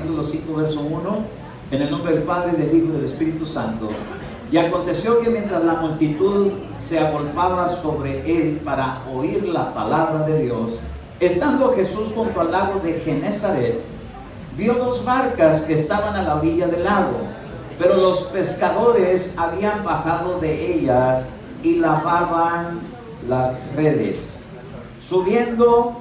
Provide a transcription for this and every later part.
capítulo 5, verso 1, en el nombre del Padre, del Hijo y del Espíritu Santo. Y aconteció que mientras la multitud se agolpaba sobre él para oír la palabra de Dios, estando Jesús junto al lago de Genesaret, vio dos barcas que estaban a la orilla del lago, pero los pescadores habían bajado de ellas y lavaban las redes. Subiendo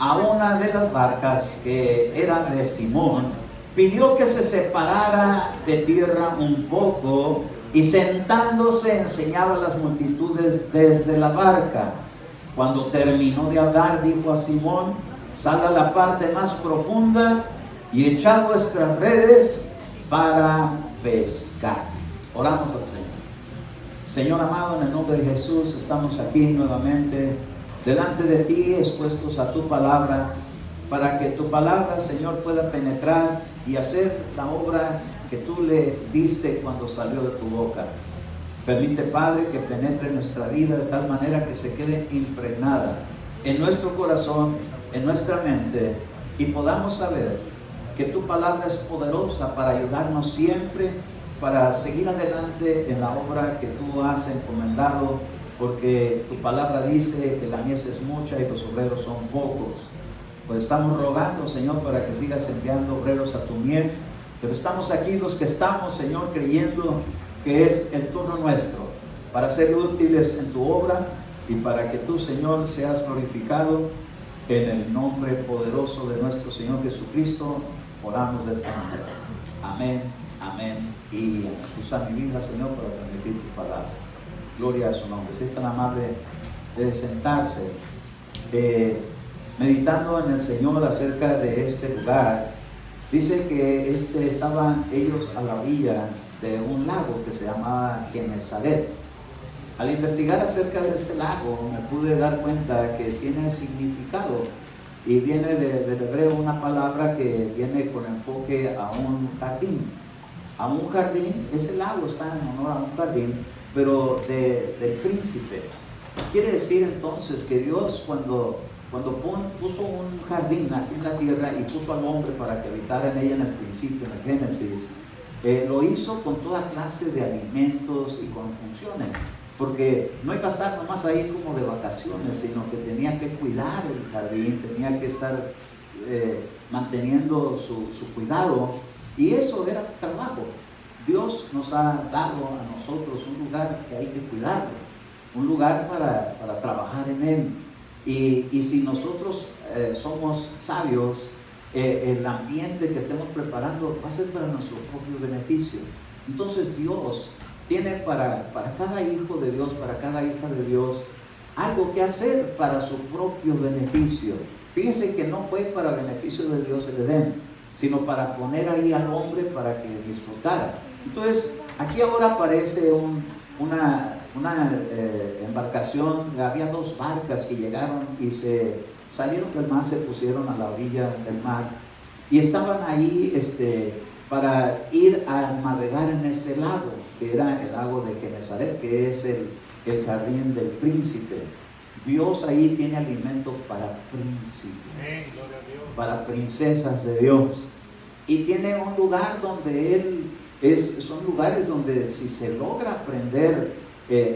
a una de las barcas, que era de Simón, pidió que se separara de tierra un poco, y sentándose enseñaba a las multitudes desde la barca. Cuando terminó de hablar, dijo a Simón: sal a la parte más profunda y echad vuestras redes para pescar. Oramos al Señor. Señor amado, en el nombre de Jesús, estamos aquí nuevamente delante de ti, expuestos a tu palabra, para que tu palabra, Señor, pueda penetrar y hacer la obra que tú le diste cuando salió de tu boca. Permite, Padre, que penetre en nuestra vida de tal manera que se quede impregnada en nuestro corazón, en nuestra mente, y podamos saber que tu palabra es poderosa para ayudarnos siempre, para seguir adelante en la obra que tú has encomendado, porque tu palabra dice que la mies es mucha y los obreros son pocos. Pues estamos rogando, Señor, para que sigas enviando obreros a tu mies, pero estamos aquí los que estamos, Señor, creyendo que es el turno nuestro para ser útiles en tu obra y para que tú, Señor, seas glorificado. En el nombre poderoso de nuestro Señor Jesucristo oramos de esta manera. Amén, amén y amén. Usa mi vida, Señor, para transmitir tu palabra. Gloria a su nombre. Si es tan amable de sentarse, meditando en el Señor acerca de este lugar. Dice que estaban ellos a la orilla de un lago que se llamaba Genesaret. Al investigar acerca de este lago me pude dar cuenta que tiene significado y viene del hebreo una palabra que viene con enfoque a un jardín. A un jardín, ese lago está en honor a un jardín, pero del príncipe. Quiere decir entonces que Dios cuando puso un jardín aquí en la tierra y puso al hombre para que habitara en ella en el principio, en el Génesis, lo hizo con toda clase de alimentos y con funciones, porque no iba a estar nomás ahí como de vacaciones, sino que tenía que cuidar el jardín, tenía que estar manteniendo su cuidado, y eso era trabajo. Dios nos ha dado a nosotros un lugar que hay que cuidarlo, un lugar para trabajar en él. Y si nosotros somos sabios, el ambiente que estemos preparando va a ser para nuestro propio beneficio. Entonces Dios tiene para cada hijo de Dios, para cada hija de Dios, algo que hacer para su propio beneficio. Fíjense que no fue para beneficio de Dios el Edén, sino para poner ahí al hombre para que disfrutara. Entonces aquí ahora aparece una embarcación. Había dos barcas que llegaron y se salieron del mar, se pusieron a la orilla del mar y estaban ahí para ir a navegar en ese lago, que era el lago de Genesaret, que es el jardín del príncipe. Dios ahí tiene alimento para príncipes, para princesas de Dios, y tiene un lugar donde son lugares donde si se logra aprender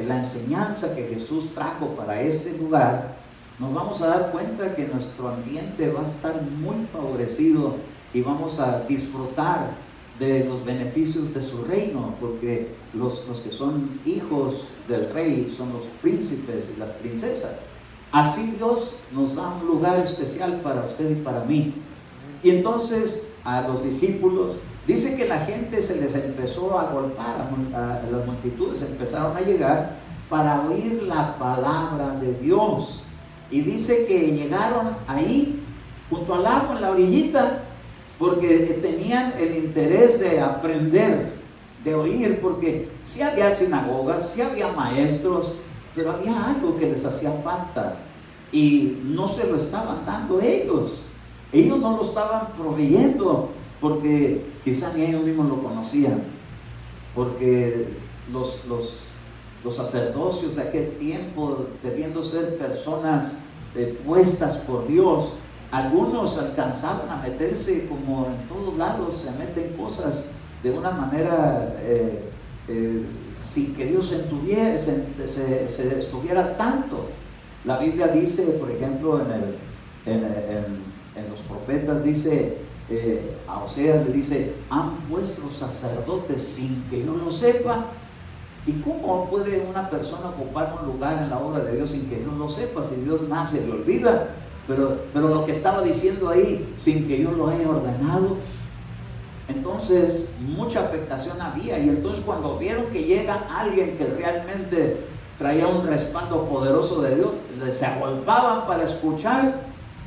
la enseñanza que Jesús trajo para ese lugar, nos vamos a dar cuenta que nuestro ambiente va a estar muy favorecido y vamos a disfrutar de los beneficios de su reino, porque los que son hijos del rey son los príncipes y las princesas. Así Dios nos da un lugar especial para usted y para mí. Y entonces a los discípulos dice que la gente se les empezó a agolpar, las multitudes empezaron a llegar para oír la palabra de Dios. Y dice que llegaron ahí, junto al lago, en la orillita, porque tenían el interés de aprender, de oír, porque sí había sinagogas, sí había maestros, pero había algo que les hacía falta y no se lo estaban dando ellos. Ellos no lo estaban proveyendo porque quizá ni ellos mismos lo conocían, porque los sacerdocios de aquel tiempo, debiendo ser personas puestas por Dios, Algunos alcanzaban a meterse como en todos lados, se meten cosas de una manera sin que Dios se estuviera tanto. La Biblia dice, por ejemplo, en los profetas dice, a Oseas le dice, han puesto sacerdotes sin que yo lo sepa. ¿Y cómo puede una persona ocupar un lugar en la obra de Dios sin que Dios lo sepa? Si Dios nace, le olvida. Pero lo que estaba diciendo ahí, sin que yo lo haya ordenado. Entonces, mucha afectación había. Y entonces cuando vieron que llega alguien que realmente traía un respaldo poderoso de Dios, se agolpaban para escuchar,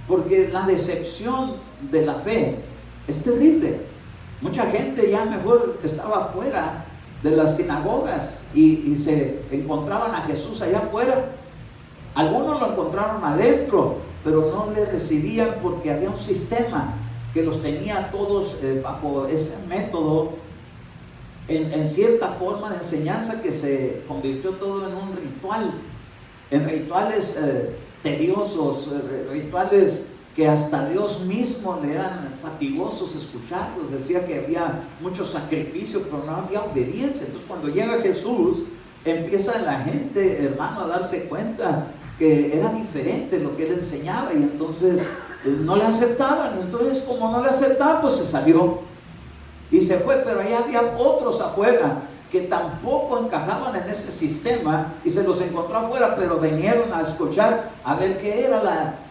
porque la decepción de la fe es terrible. Mucha gente ya mejor estaba afuera de las sinagogas y se encontraban a Jesús allá afuera. Algunos lo encontraron adentro, pero no le recibían porque había un sistema que los tenía todos bajo ese método, en cierta forma de enseñanza que se convirtió todo en un ritual, en rituales tediosos, rituales que hasta Dios mismo le eran fatigosos escucharlos. Decía que había mucho sacrificio, pero no había obediencia. Entonces cuando llega Jesús, empieza la gente, hermano, a darse cuenta que era diferente lo que él enseñaba, y entonces no le aceptaban. Entonces, como no le aceptaban, pues se salió y se fue. Pero ahí había otros afuera que tampoco encajaban en ese sistema y se los encontró afuera, pero vinieron a escuchar, a ver qué era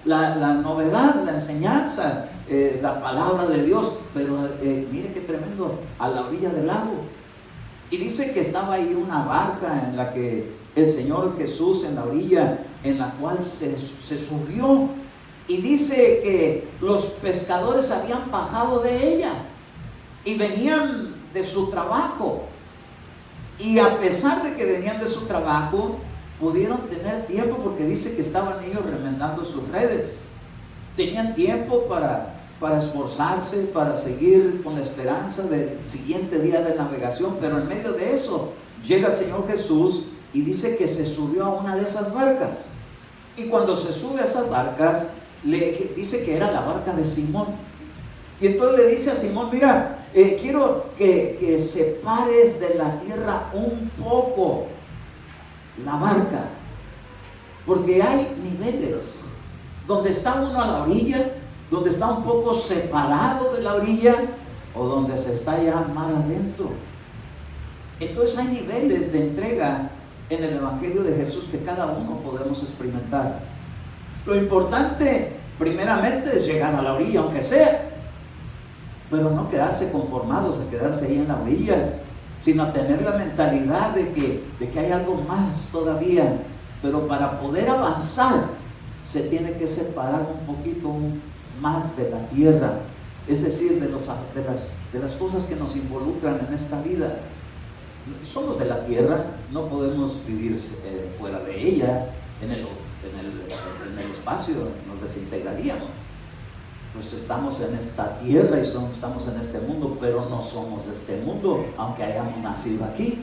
la novedad, la enseñanza, la palabra de Dios. Pero mire qué tremendo, a la orilla del lago. Y dice que estaba ahí una barca en la que el Señor Jesús, en la orilla, en la cual se subió. Y dice que los pescadores habían bajado de ella y venían de su trabajo. Y a pesar de que venían de su trabajo, pudieron tener tiempo, porque dice que estaban ellos remendando sus redes. Tenían tiempo para esforzarse, para seguir con la esperanza del siguiente día de navegación. Pero en medio de eso llega el Señor Jesús y dice que se subió a una de esas barcas. Y cuando se sube a esas barcas, le dice que era la barca de Simón. Y entonces le dice a Simón, mira, quiero que separes de la tierra un poco la barca, porque hay niveles donde está uno a la orilla, donde está un poco separado de la orilla, o donde se está ya mar adentro. Entonces hay niveles de entrega en el Evangelio de Jesús que cada uno podemos experimentar. Lo importante, primeramente, es llegar a la orilla, aunque sea, pero no quedarse conformados a quedarse ahí en la orilla, sino tener la mentalidad de que hay algo más todavía. Pero para poder avanzar, se tiene que separar un poquito más de la tierra, es decir, de las cosas que nos involucran en esta vida. Somos de la tierra, no podemos vivir fuera de ella. En el espacio nos desintegraríamos. Pues estamos en esta tierra y estamos en este mundo, pero no somos de este mundo, aunque hayamos nacido aquí.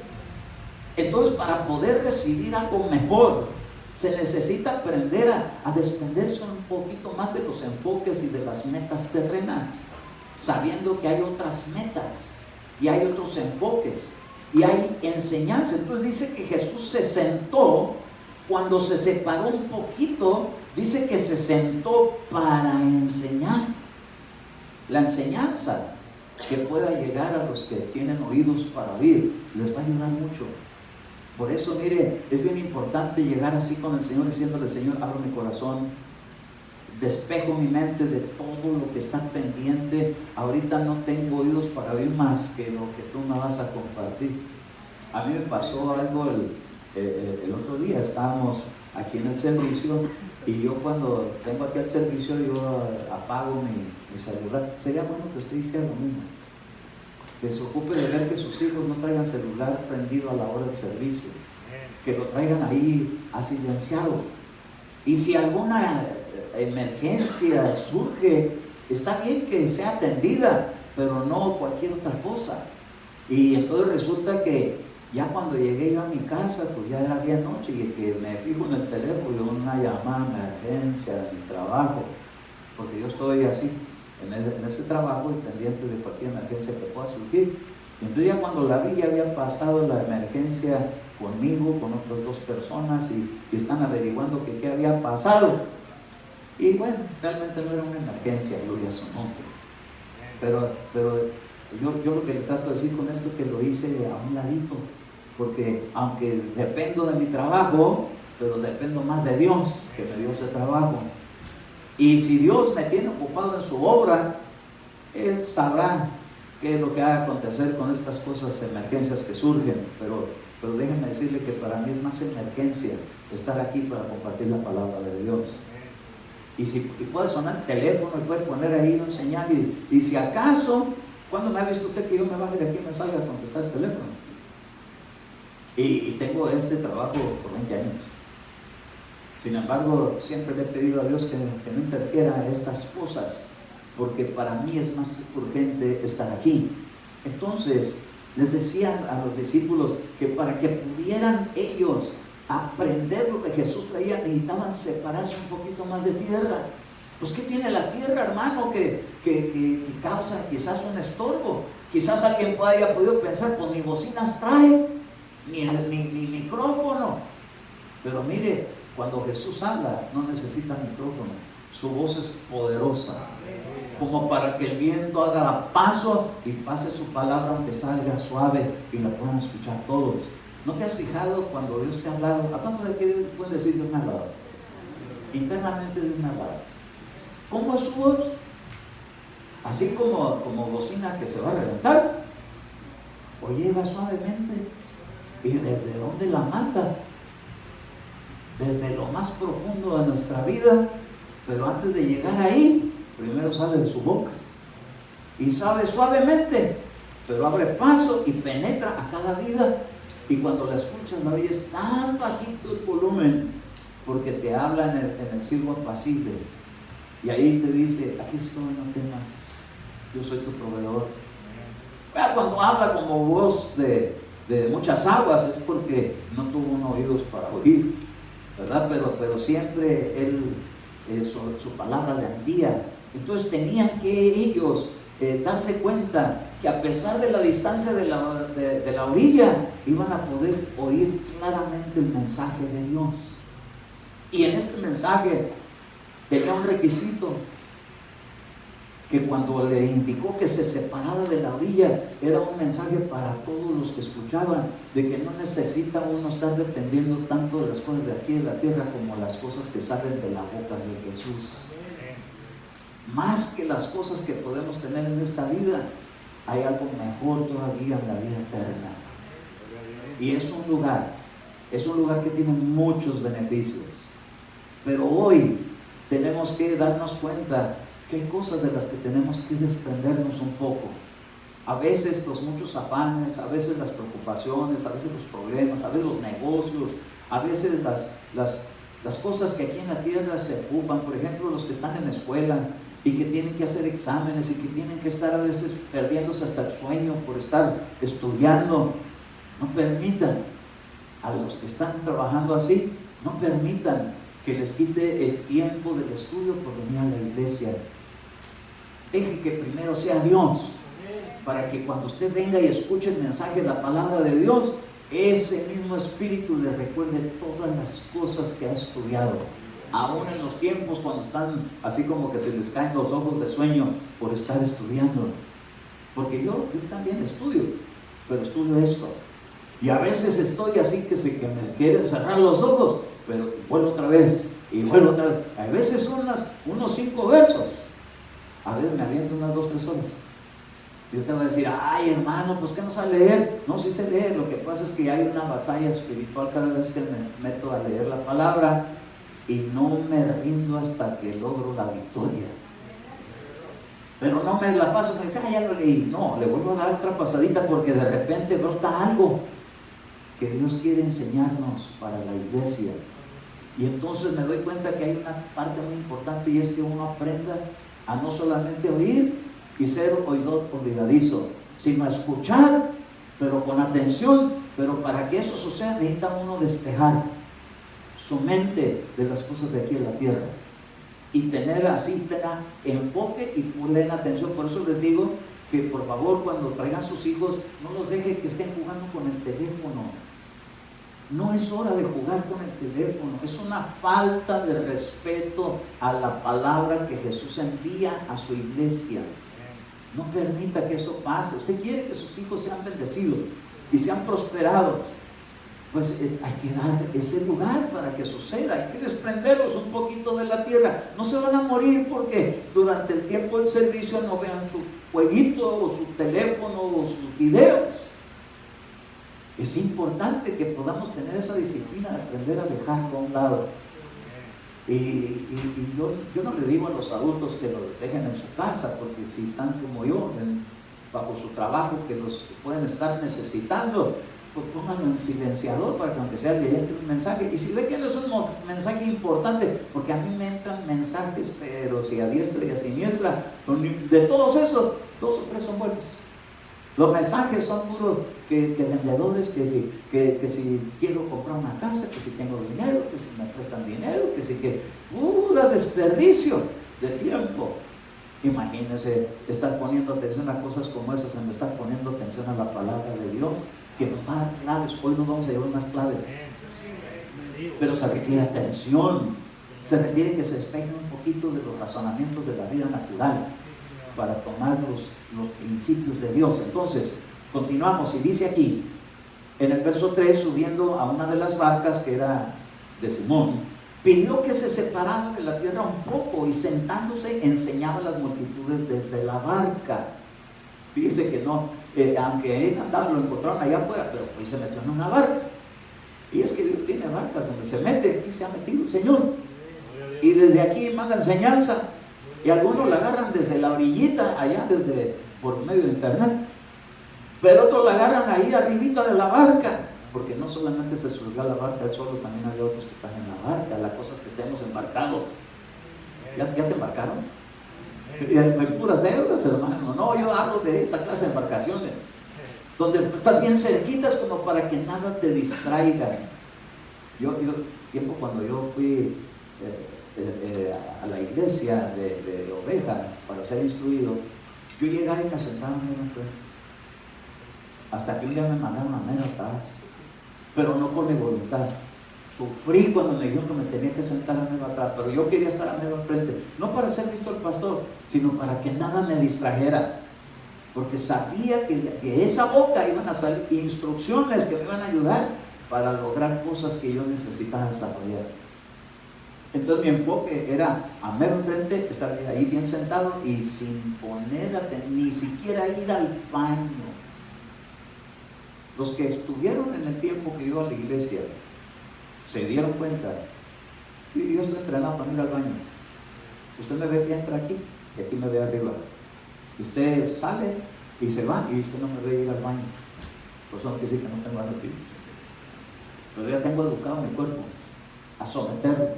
Entonces, para poder recibir algo mejor, se necesita aprender a desprenderse un poquito más de los enfoques y de las metas terrenas, sabiendo que hay otras metas y hay otros enfoques y hay enseñanza. Entonces dice que Jesús se sentó. Cuando se separó un poquito, dice que se sentó para enseñar. La enseñanza que pueda llegar a los que tienen oídos para oír les va a ayudar mucho. Por eso, mire, es bien importante llegar así con el Señor, diciéndole: Señor, abro mi corazón, despejo mi mente de todo lo que está pendiente. Ahorita no tengo oídos para oír más que lo que tú me vas a compartir. A mí me pasó algo el otro día. Estábamos aquí en el servicio y yo, cuando tengo aquí el servicio, yo apago mi celular. Sería bueno que usted hiciera lo mismo, que se ocupe de ver que sus hijos no traigan celular prendido a la hora del servicio, que lo traigan ahí a silenciado. Y si alguna emergencia surge, está bien que sea atendida, pero no cualquier otra cosa. Y entonces resulta que ya cuando llegué yo a mi casa, pues ya era bien noche, y que me fijo en el teléfono, una llamada de emergencia de mi trabajo. porque yo estoy así, en ese trabajo y pendiente de cualquier emergencia que pueda surgir. Entonces ya cuando la vi, ya había pasado la emergencia conmigo, con otras 2 personas y están averiguando que qué había pasado. Y bueno, realmente no era una emergencia, gloria a su nombre. Pero yo lo que le trato de decir con esto es que lo hice a un ladito, porque aunque dependo de mi trabajo, pero dependo más de Dios, que me dio ese trabajo. Y si Dios me tiene ocupado en su obra, Él sabrá qué es lo que va a acontecer con estas cosas, emergencias que surgen. Pero déjenme decirle que para mí es más emergencia estar aquí para compartir la palabra de Dios. Y puede sonar el teléfono y puede poner ahí un señal y si acaso, ¿cuándo me ha visto usted que yo me baje de aquí y me salga a contestar el teléfono? Y tengo este trabajo por 20 años. Sin embargo, siempre le he pedido a Dios que no interfiera en estas cosas, porque para mí es más urgente estar aquí. Entonces, les decían a los discípulos que para que pudieran ellos aprender lo que Jesús traía, necesitaban separarse un poquito más de tierra. Pues ¿qué tiene la tierra, hermano, que causa quizás un estorbo? Quizás alguien haya podido pensar, pues ni bocinas trae, ni micrófono. Pero mire, cuando Jesús habla, no necesita micrófono. Su voz es poderosa, como para que el viento haga paso y pase su palabra, aunque salga suave y la puedan escuchar todos. ¿No te has fijado cuando Dios te ha hablado? ¿A cuántos de aquí pueden decir Dios me ha hablado? Internamente Dios me ha hablado. ¿Cómo es su voz? Así como bocina que se va a reventar, o llega suavemente. ¿Y desde dónde la manda? Desde lo más profundo de nuestra vida, pero antes de llegar ahí, primero sale de su boca y sabe suavemente, pero abre paso y penetra a cada vida. Y cuando la escuchas, la oyes tan bajito el volumen, porque te habla en el silbo apacible, y ahí te dice: aquí estoy, no temas, yo soy tu proveedor. Cuando habla como voz de muchas aguas, es porque no tuvo unos oídos para oír, ¿verdad? Pero siempre Él, su palabra la envía. Entonces tenían que ellos darse cuenta que a pesar de la distancia de la orilla, iban a poder oír claramente el mensaje de Dios. Y en este mensaje tenía un requisito, que cuando le indicó que se separara de la orilla, era un mensaje para todos los que escuchaban, de que no necesita uno estar dependiendo tanto de las cosas de aquí de la tierra como las cosas que salen de la boca de Jesús. Más que las cosas que podemos tener en esta vida, hay algo mejor todavía en la vida eterna. Y es un lugar que tiene muchos beneficios. Pero hoy tenemos que darnos cuenta que hay cosas de las que tenemos que desprendernos un poco. A veces los muchos afanes, a veces las preocupaciones, a veces los problemas, a veces los negocios, a veces las cosas que aquí en la tierra se ocupan. Por ejemplo, los que están en la escuela y que tienen que hacer exámenes y que tienen que estar a veces perdiéndose hasta el sueño por estar estudiando. No permitan a los que están trabajando así, no permitan que les quite el tiempo del estudio por venir a la iglesia. Deje que primero sea Dios, para que cuando usted venga y escuche el mensaje de la palabra de Dios, ese mismo espíritu le recuerde todas las cosas que ha estudiado, aún en los tiempos cuando están así como que se les caen los ojos de sueño por estar estudiando. Porque yo también estudio, pero estudio esto, y a veces estoy así que me quieren cerrar los ojos, pero vuelvo otra vez y vuelvo otra vez. A veces son unos 5 versos, a veces me aviento unas 2, 3 horas. Y usted va a decir: ay, hermano, pues ¿qué no sabe leer? No, sí sé leer. Lo que pasa es que hay una batalla espiritual cada vez que me meto a leer la palabra, y no me rindo hasta que logro la victoria. Pero no me la paso, me dice: ah, ya lo leí. No, le vuelvo a dar otra pasadita, porque de repente brota algo que Dios quiere enseñarnos para la iglesia. Y entonces me doy cuenta que hay una parte muy importante, y es que uno aprenda a no solamente oír y ser oidor olvidadizo, sino a escuchar, pero con atención. Pero para que eso suceda, necesita uno despejar su mente de las cosas de aquí en la tierra y tener así plena enfoque y plena atención. Por eso les digo que por favor cuando traigan sus hijos no los dejen que estén jugando con el teléfono. No es hora de jugar con el teléfono, es una falta de respeto a la palabra que Jesús envía a su iglesia. No permita que eso pase. Usted quiere que sus hijos sean bendecidos y sean prosperados, pues hay que dar ese lugar para que suceda. Hay que desprenderlos un poquito de la tierra. No se van a morir porque durante el tiempo del servicio no vean su jueguito o su teléfono o sus videos. Es importante que podamos tener esa disciplina de aprender a dejarlo a un lado. Y yo no le digo a los adultos que lo dejen en su casa, porque si están como yo, bajo su trabajo, que los pueden estar necesitando, pues pónganlo en silenciador para que aunque sea le entre un mensaje. Y si ve que no es un mensaje importante, porque a mí me entran mensajes, pero si a diestra y a siniestra, de todos esos, 2 o 3 son buenos. Los mensajes son puros que vendedores, que si quiero comprar una casa, que si tengo dinero, que si me prestan dinero, que pura desperdicio de tiempo. Imagínense estar poniendo atención a cosas como esas, en estar poniendo atención a la palabra de Dios, que nos va a dar claves. Hoy nos vamos a llevar unas claves, pero se requiere atención, se requiere que se despegue un poquito de los razonamientos de la vida natural para tomar los principios de Dios. Entonces, continuamos y dice aquí, en el verso 3, subiendo a una de las barcas que era de Simón, pidió que se separara de la tierra un poco y sentándose enseñaba a las multitudes desde la barca. Fíjese que no, aunque él andaba, lo encontraron allá afuera, pero pues se metió en una barca. Y es que Dios tiene barcas donde se mete, aquí se ha metido el Señor. Y desde aquí manda enseñanza. Y algunos la agarran desde la orillita, allá por medio de internet. Pero otros la agarran ahí arribita de la barca. Porque no solamente se subió a la barca él solo, también hay otros que están en la barca. La cosa es que estemos embarcados. ¿Ya te embarcaron? Me puras deudas, hermano. No, yo hablo de esta clase de embarcaciones, donde estás bien cerquitas como para que nada te distraiga. Tiempo cuando yo fui a la iglesia de Oveja para ser instruido, yo llegaba y me sentaba menos atrás, hasta que un día me mandaron a menos atrás, pero no por mi voluntad. Sufrí cuando me dijeron que me tenía que sentar a menos atrás, pero yo quería estar a menos frente, no para ser visto el pastor, sino para que nada me distrajera, porque sabía que de esa boca iban a salir instrucciones que me iban a ayudar para lograr cosas que yo necesitaba desarrollar. Entonces mi enfoque era a mero enfrente, estar ahí bien sentado y sin ni siquiera ir al baño. Los que estuvieron en el tiempo que iba a la iglesia se dieron cuenta, y yo estoy entrenado para ir al baño. Usted me ve que entra aquí y aquí me ve arriba. Usted sale y se va y usted no me ve ir al baño. Pues no quiere decir que no tengo algo aquí. Pero ya tengo educado mi cuerpo a someterlo,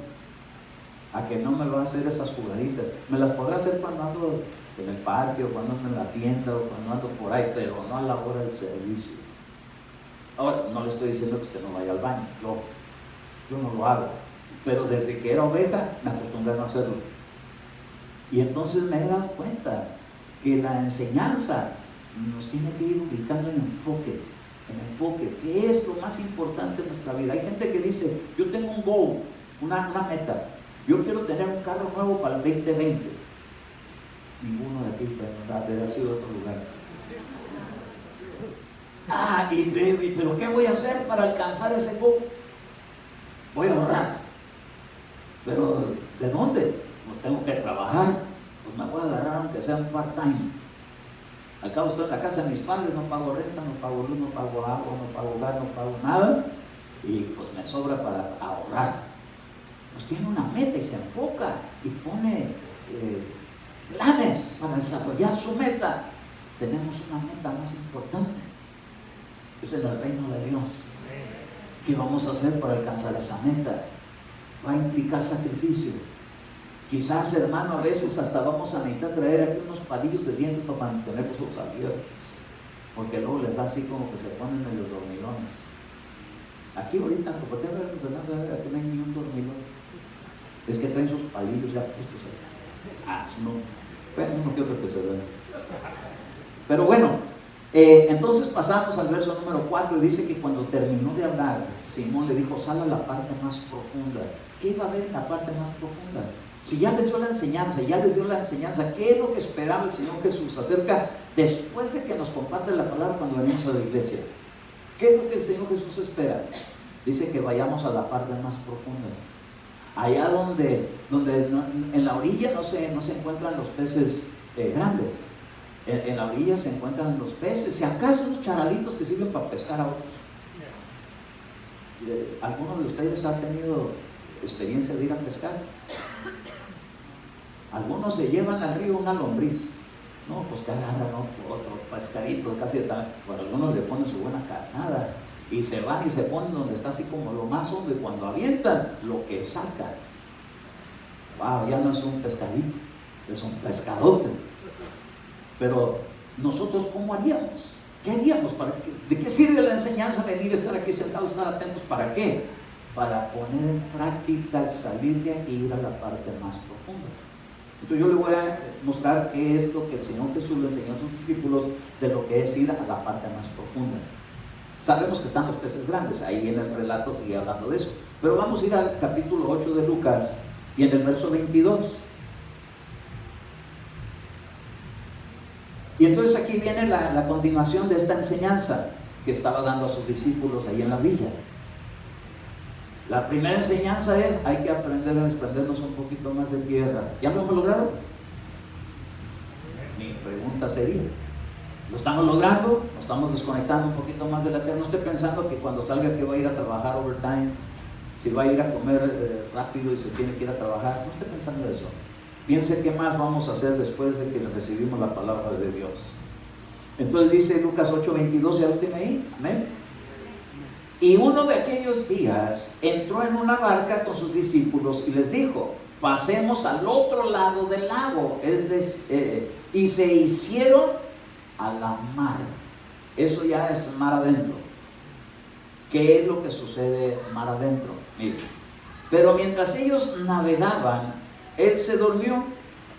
a que no me va a hacer esas jugaditas. Me las podrá hacer cuando ando en el parque, o cuando ando en la tienda, o cuando ando por ahí, pero no a la hora del servicio. Ahora, no le estoy diciendo que usted no vaya al baño, yo no lo hago, pero desde que era oveja me acostumbré a no hacerlo. Y entonces me he dado cuenta que la enseñanza nos tiene que ir ubicando en enfoque, que es lo más importante en nuestra vida. Hay gente que dice, yo tengo un goal, una meta, yo quiero tener un carro nuevo para el 2020. Ninguno de aquí debe haber sido de otro lugar. Pero ¿qué voy a hacer para alcanzar ese goal? Voy a ahorrar. ¿Pero de dónde? Pues tengo que trabajar. Pues me voy a agarrar aunque sea un part-time. Al cabo estoy en la casa de mis padres, no pago renta, no pago luz, no pago agua, no pago gas, no pago nada. Y pues me sobra para ahorrar. Pues tiene una meta y se enfoca y pone planes para desarrollar su meta. Tenemos una meta más importante. Es en el reino de Dios. ¿Qué vamos a hacer para alcanzar esa meta? Va a implicar sacrificio. Quizás, hermano, a veces hasta vamos a necesitar traer aquí unos palillos de viento para mantener los ojos abiertos, porque luego les da así como que se ponen medio dormilones. Aquí ahorita, como te veo, aquí no hay ni un dormilón. Es que traen sus palillos ya puestos ahí. No. Bueno, no quiero que se vea. Pero bueno, entonces pasamos al verso número 4 y dice que cuando terminó de hablar, Simón le dijo, sal a la parte más profunda. ¿Qué iba a haber en la parte más profunda? Si ya les dio la enseñanza, ¿qué es lo que esperaba el Señor Jesús acerca después de que nos comparte la palabra cuando venimos a la iglesia? ¿Qué es lo que el Señor Jesús espera? Dice que vayamos a la parte más profunda. Allá donde en la orilla no se encuentran los peces grandes. En la orilla se encuentran los peces, si acaso unos charalitos que sirven para pescar a otros. ¿Alguno de ustedes ha tenido experiencia de ir a pescar? Algunos se llevan al río una lombriz, no, pues que agarran otro pescadito casi de tal, por algunos le ponen su buena carnada y se van y se ponen donde está así como lo más hondo, y cuando avientan lo que sacan, wow, ya no es un pescadito, es un pescadote. Pero nosotros, ¿cómo haríamos? ¿Qué haríamos? ¿De qué sirve la enseñanza? Venir, estar aquí sentados, estar atentos, ¿para qué? Para poner en práctica el salir de aquí y ir a la parte más profunda. Entonces yo le voy a mostrar qué es lo que el Señor Jesús le enseñó a sus discípulos de lo que es ir a la parte más profunda. Sabemos que están los peces grandes, ahí en el relato sigue hablando de eso, pero vamos a ir al capítulo 8 de Lucas y en el verso 22. Y entonces aquí viene la continuación de esta enseñanza que estaba dando a sus discípulos ahí en la villa. La primera enseñanza es, hay que aprender a desprendernos un poquito más de tierra. ¿Ya lo hemos logrado? Mi pregunta sería, ¿lo estamos logrando? ¿Nos estamos desconectando un poquito más de la tierra? No estoy pensando que cuando salga que va a ir a trabajar overtime, si va a ir a comer rápido y se tiene que ir a trabajar, no estoy pensando eso. Piense qué más vamos a hacer después de que recibimos la palabra de Dios. Entonces dice Lucas 8:22, ya lo tiene ahí, amén. Y uno de aquellos días entró en una barca con sus discípulos y les dijo, pasemos al otro lado del lago, y se hicieron a la mar. Eso ya es mar adentro. ¿Qué es lo que sucede mar adentro? Miren, pero mientras ellos navegaban, él se durmió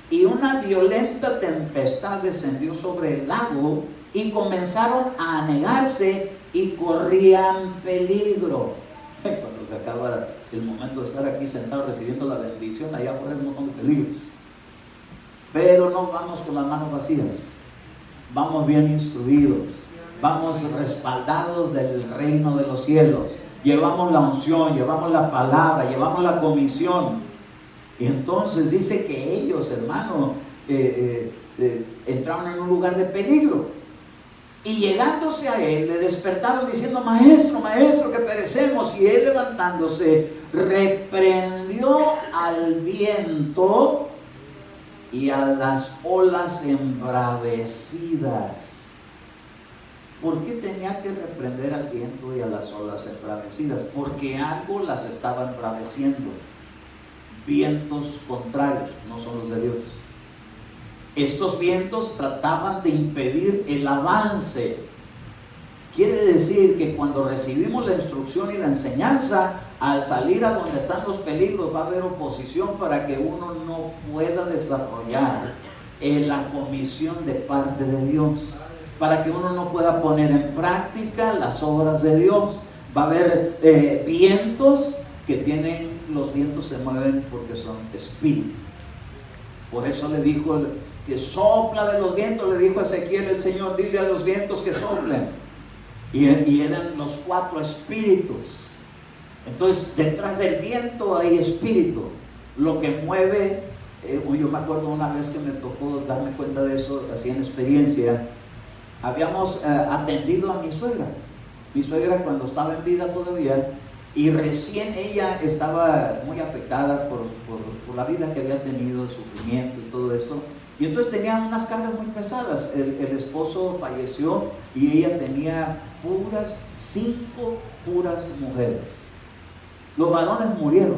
y una violenta tempestad descendió sobre el lago y comenzaron a anegarse y corrían peligro. Cuando se acaba el momento de estar aquí sentados recibiendo la bendición, allá afuera hay un montón de peligros. Pero no vamos con las manos vacías, vamos bien instruidos, vamos respaldados del reino de los cielos, llevamos la unción, llevamos la palabra, llevamos la comisión. Y entonces dice que ellos, hermano, entraron en un lugar de peligro. Y llegándose a él, le despertaron diciendo, maestro, maestro, que perecemos. Y él levantándose, reprendió al viento y a las olas embravecidas. ¿Por qué tenía que reprender al viento y a las olas embravecidas? Porque algo las estaba embraveciendo. Vientos contrarios, no son los de Dios. Estos vientos trataban de impedir el avance. Quiere decir que cuando recibimos la instrucción y la enseñanza, al salir a donde están los peligros va a haber oposición para que uno no pueda desarrollar la comisión de parte de Dios, para que uno no pueda poner en práctica las obras de Dios. Va a haber vientos que tienen, los vientos se mueven porque son espíritus. Por eso le dijo que sopla de los vientos, le dijo a Ezequiel el Señor, dile a los vientos que soplen. Y eran los 4 espíritus. Entonces detrás del viento hay espíritu. Lo que mueve, yo me acuerdo una vez que me tocó darme cuenta de eso, así en experiencia. Habíamos atendido a mi suegra. Mi suegra cuando estaba en vida todavía, y recién ella estaba muy afectada por la vida que había tenido, el sufrimiento y todo esto. Y entonces tenía unas cargas muy pesadas. El esposo falleció y ella tenía 5 puras mujeres. Los varones murieron.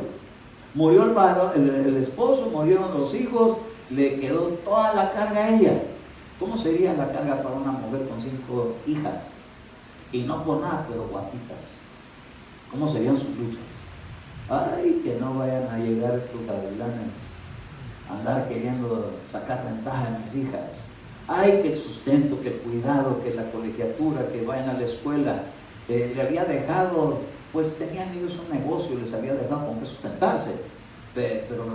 Murió el esposo, murieron los hijos, le quedó toda la carga a ella. ¿Cómo sería la carga para una mujer con 5 hijas? Y no por nada, pero guapitas. ¿Cómo serían sus luchas? Ay, que no vayan a llegar estos gavilanes a andar queriendo sacar ventaja de mis hijas. Ay, que el sustento, que el cuidado, que la colegiatura, que vayan a la escuela. Le había dejado, pues tenían ellos un negocio, les había dejado con qué sustentarse, pero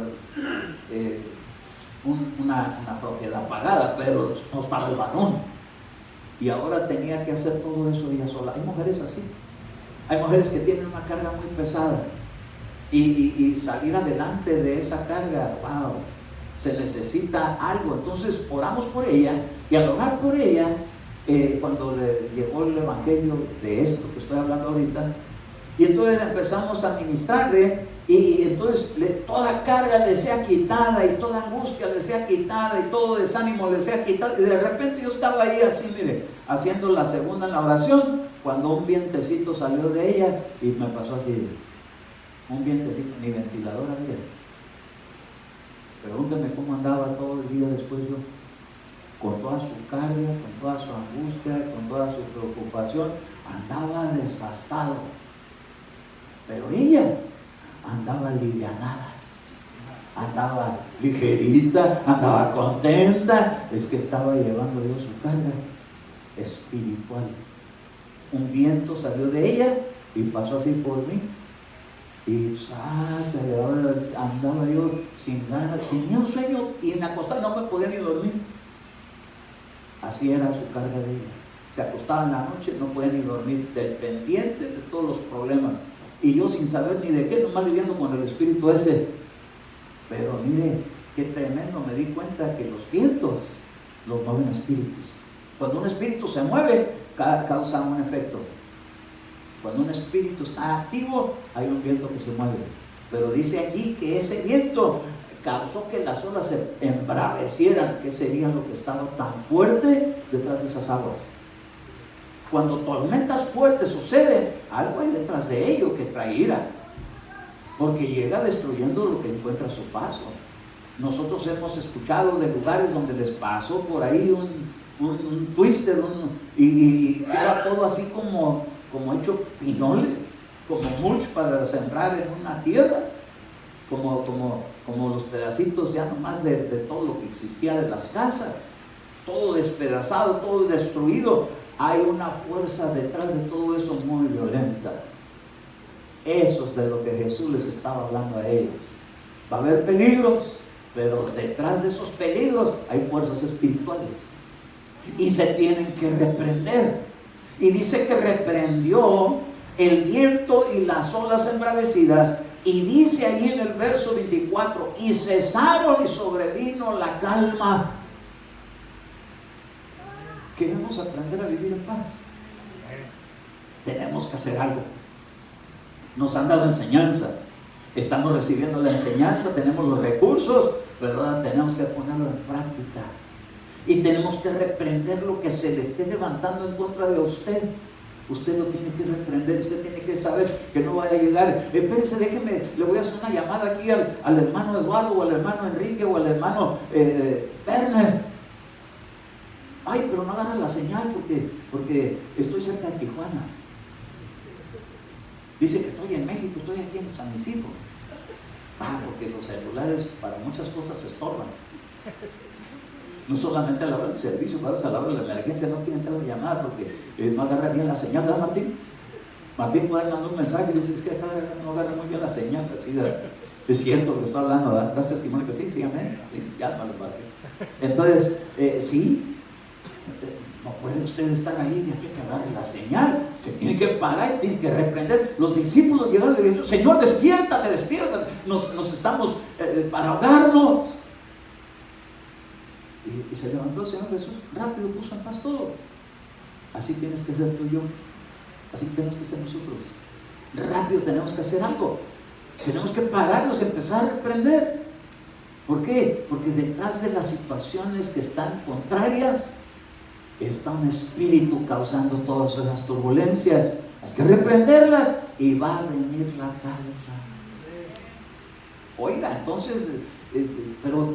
una propiedad pagada, pero no estaba el varón. Y ahora tenía que hacer todo eso ella sola. Hay mujeres así. Hay mujeres que tienen una carga muy pesada. Y salir adelante de esa carga, wow, se necesita algo. Entonces oramos por ella, y al orar por ella, cuando le llegó el evangelio de esto que estoy hablando ahorita, y entonces empezamos a ministrarle, y entonces toda carga le sea quitada, y toda angustia le sea quitada, y todo desánimo le sea quitado. Y de repente yo estaba ahí así, mire, haciendo la segunda en la oración, cuando un vientecito salió de ella y me pasó así, un vientecito, ni ventilador había. Pregúnteme cómo andaba todo el día después yo, con toda su carga, con toda su angustia, con toda su preocupación, andaba desgastado. Pero ella andaba livianada, andaba ligerita, andaba contenta. Es que estaba llevando yo su carga espiritual. Un viento salió de ella y pasó así por mí. Y ahora andaba yo sin ganas, tenía un sueño y me acostaba, no me podía ni dormir. Así era su carga de ella. Se acostaba en la noche, no podía ni dormir, dependiente de todos los problemas. Y yo sin saber ni de qué, nomás lidiando con el espíritu ese. Pero mire, qué tremendo, me di cuenta que los vientos los mueven espíritus. Cuando un espíritu se mueve, causa un efecto. Cuando un espíritu está activo, hay un viento que se mueve. Pero dice aquí que ese viento causó que las olas se embravecieran. ¿Qué sería lo que estaba tan fuerte detrás de esas aguas? Cuando tormentas fuertes suceden, algo hay detrás de ello que trae ira, porque llega destruyendo lo que encuentra a su paso. Nosotros hemos escuchado de lugares donde les pasó por ahí un twister, y queda todo así como hecho pinole, como mulch para sembrar en una tierra, como los pedacitos ya nomás de todo lo que existía de las casas, todo despedazado, todo destruido. Hay una fuerza detrás de todo eso muy violenta. Eso es de lo que Jesús les estaba hablando a ellos. Va a haber peligros, pero detrás de esos peligros hay fuerzas espirituales y se tienen que reprender. Y dice que reprendió el viento y las olas embravecidas, y dice ahí en el verso 24, y cesaron y sobrevino la calma. Queremos aprender a vivir en paz. Tenemos que hacer algo. Nos han dado enseñanza, estamos recibiendo la enseñanza, tenemos los recursos, pero ahora tenemos que ponerlo en práctica. Y tenemos que reprender lo que se le esté levantando en contra de usted. Usted lo tiene que reprender, usted tiene que saber que no vaya a llegar. Espérense, déjeme, le voy a hacer una llamada aquí al hermano Eduardo, o al hermano Enrique, o al hermano Werner. Ay, pero no agarra la señal porque estoy cerca de Tijuana. Dice que estoy en México, estoy aquí en San Isidro. Porque los celulares para muchas cosas se estorban. No solamente a la hora del servicio, a la hora de la emergencia no quieren entrar a llamar porque no agarra bien la señal, ¿verdad, Martín? Martín por ahí mandó un mensaje y dice, es que acá no agarra muy bien la señal. Así es cierto lo que está hablando, ¿verdad? ¿Das testimonio que sí? Sí, amén. Sí, llámalo, Martín. Entonces, sí, no puede usted estar ahí, tiene que agarrar la señal, se tiene que parar y tiene que reprender. Los discípulos llegaron y le dijeron, Señor, despiértate, despiértate, nos estamos para ahogarnos. Y se levantó el Señor Jesús, rápido puso en paz todo. Así tienes que ser tú y yo, así tenemos que ser nosotros. Rápido tenemos que hacer algo, tenemos que pararnos, empezar a reprender. ¿Por qué? Porque detrás de las situaciones que están contrarias está un espíritu causando todas esas turbulencias. Hay que reprenderlas y va a venir la calma. Oiga, entonces, pero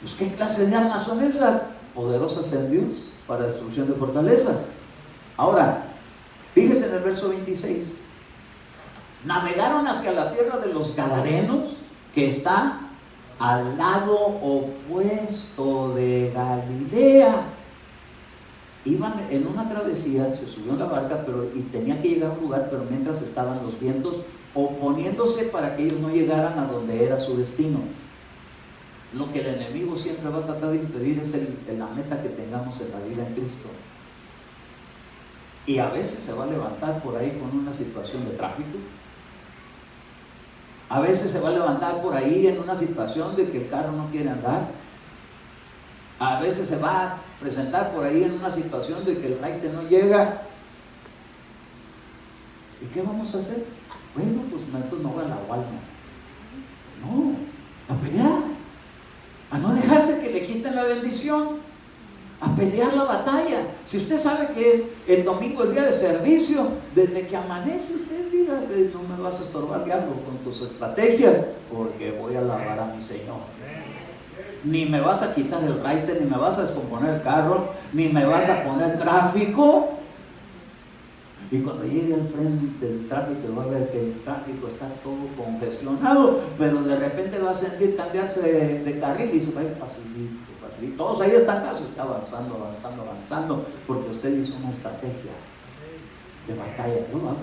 pues, ¿qué clase de armas son esas? Poderosas en Dios para destrucción de fortalezas. Ahora, fíjese en el verso 26. Navegaron hacia la tierra de los Gadarenos, que está al lado opuesto de Galilea. Iban en una travesía, se subió en la barca, y tenía que llegar a un lugar, pero mientras estaban los vientos oponiéndose para que ellos no llegaran a donde era su destino. Lo que el enemigo siempre va a tratar de impedir es la meta que tengamos en la vida en Cristo. Y a veces se va a levantar por ahí con una situación de tráfico. A veces se va a levantar por ahí en una situación de que el carro no quiere andar. A veces se va a presentar por ahí en una situación de que el raite no llega. ¿Y qué vamos a hacer? Bueno, pues entonces no voy a la Walmart. No, a pelear. A no dejarse que le quiten la bendición. A pelear la batalla. Si usted sabe que el domingo es día de servicio, desde que amanece usted diga, no me vas a estorbar, diablo, con tus estrategias, porque voy a alabar a mi Señor. Ni me vas a quitar el raite, ni me vas a descomponer el carro, ni me vas a poner tráfico. Y cuando llegue al frente del tráfico, va a ver que el tráfico está todo congestionado, pero de repente va a sentir cambiarse de carril y se va a ir facilito, facilito. Todos ahí están casos, está avanzando, avanzando, avanzando, porque usted hizo una estrategia de batalla. Yo lo hago.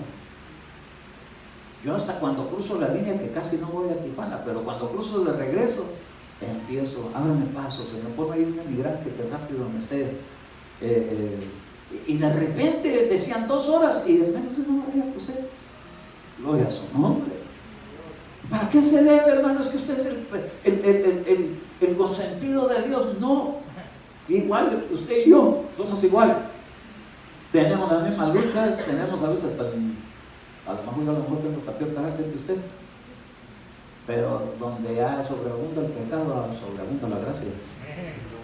Yo hasta cuando cruzo la línea, que casi no voy a Tijuana, pero cuando cruzo de regreso, empiezo, ábreme paso, Señor, ponme ahí un inmigrante que rápido me esté. Y de repente decían 2 horas y en menos de 1 hora ya puse. Gloria a su nombre. ¿Para qué se debe, hermano? Es que usted es el consentido de Dios. No. Igual usted y yo somos igual. Tenemos las mismas luchas, tenemos a veces hasta a lo mejor tengo hasta peor carácter que usted. Pero donde sobreabunda el pecado, sobreabunda la gracia.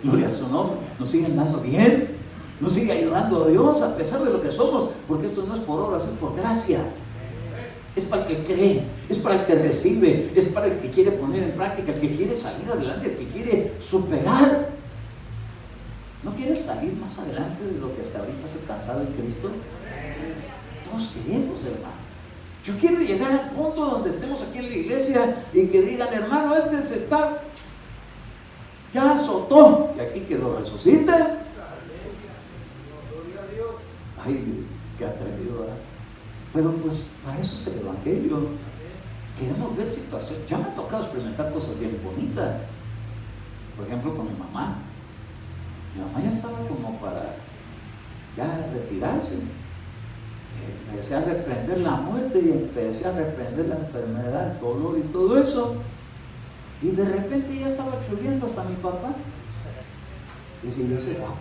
Gloria a su nombre. Nos siguen dando bien. Nos sigue ayudando a Dios a pesar de lo que somos, porque esto no es por obras, es por gracia. Es para el que cree, es para el que recibe, es para el que quiere poner en práctica, el que quiere salir adelante, el que quiere superar. ¿No quieres salir más adelante de lo que hasta ahorita has alcanzado en Cristo? Todos queremos, hermano. Yo quiero llegar al punto donde estemos aquí en la iglesia y que digan, hermano, se está, ya azotó, y aquí que lo resuciten. Ay, qué atrevido, ¿verdad? Pero pues para eso es el Evangelio. Queremos ver situaciones. Ya me ha tocado experimentar cosas bien bonitas. Por ejemplo, con mi mamá. Mi mamá ya estaba como para ya retirarse. Empecé a reprender la muerte y empecé a reprender la enfermedad, el dolor y todo eso. Y de repente ya estaba chuleando hasta mi papá. Y decía, ¿y ese guapo?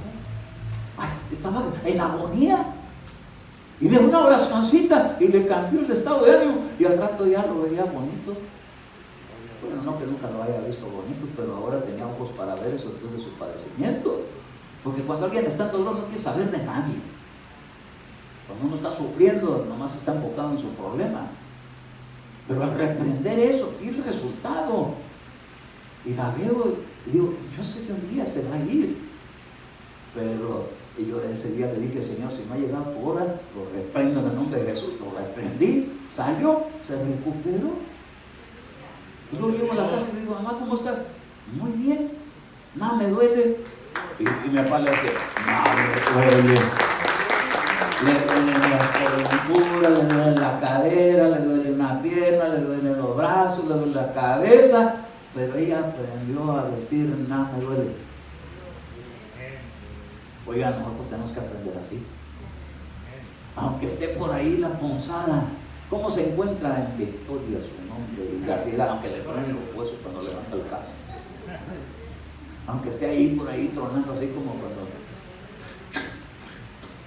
Ay, estaba en agonía. Y de una oracioncita y le cambió el estado de ánimo y al rato ya lo veía bonito. Bueno, no que nunca lo haya visto bonito, pero ahora tenía ojos para ver eso después de su padecimiento. Porque cuando alguien está en dolor no quiere saber de nadie. Cuando uno está sufriendo, nomás está enfocado en su problema. Pero al reprender eso, tiene resultado. Y la veo y digo, yo sé que un día se va a ir. Pero yo ese día le dije, Señor, si no ha llegado tu hora, lo reprendo en el nombre de Jesús. Lo reprendí, salió, se recuperó. Y luego llego a la casa y le digo, mamá, ¿cómo estás? Muy bien, nada me duele. Y mi papá le dice, nada me duele. Le duelen las coyunturas, le duele la cadera, le duele una pierna, le duelen los brazos, le duele la cabeza. Pero ella aprendió a decir, nada me duele. Oiga, nosotros tenemos que aprender así. Aunque esté por ahí la punzada, ¿cómo se encuentra en victoria su nombre? Y García, aunque le truenen los huesos cuando levanta el brazo. Aunque esté ahí por ahí tronando así como cuando...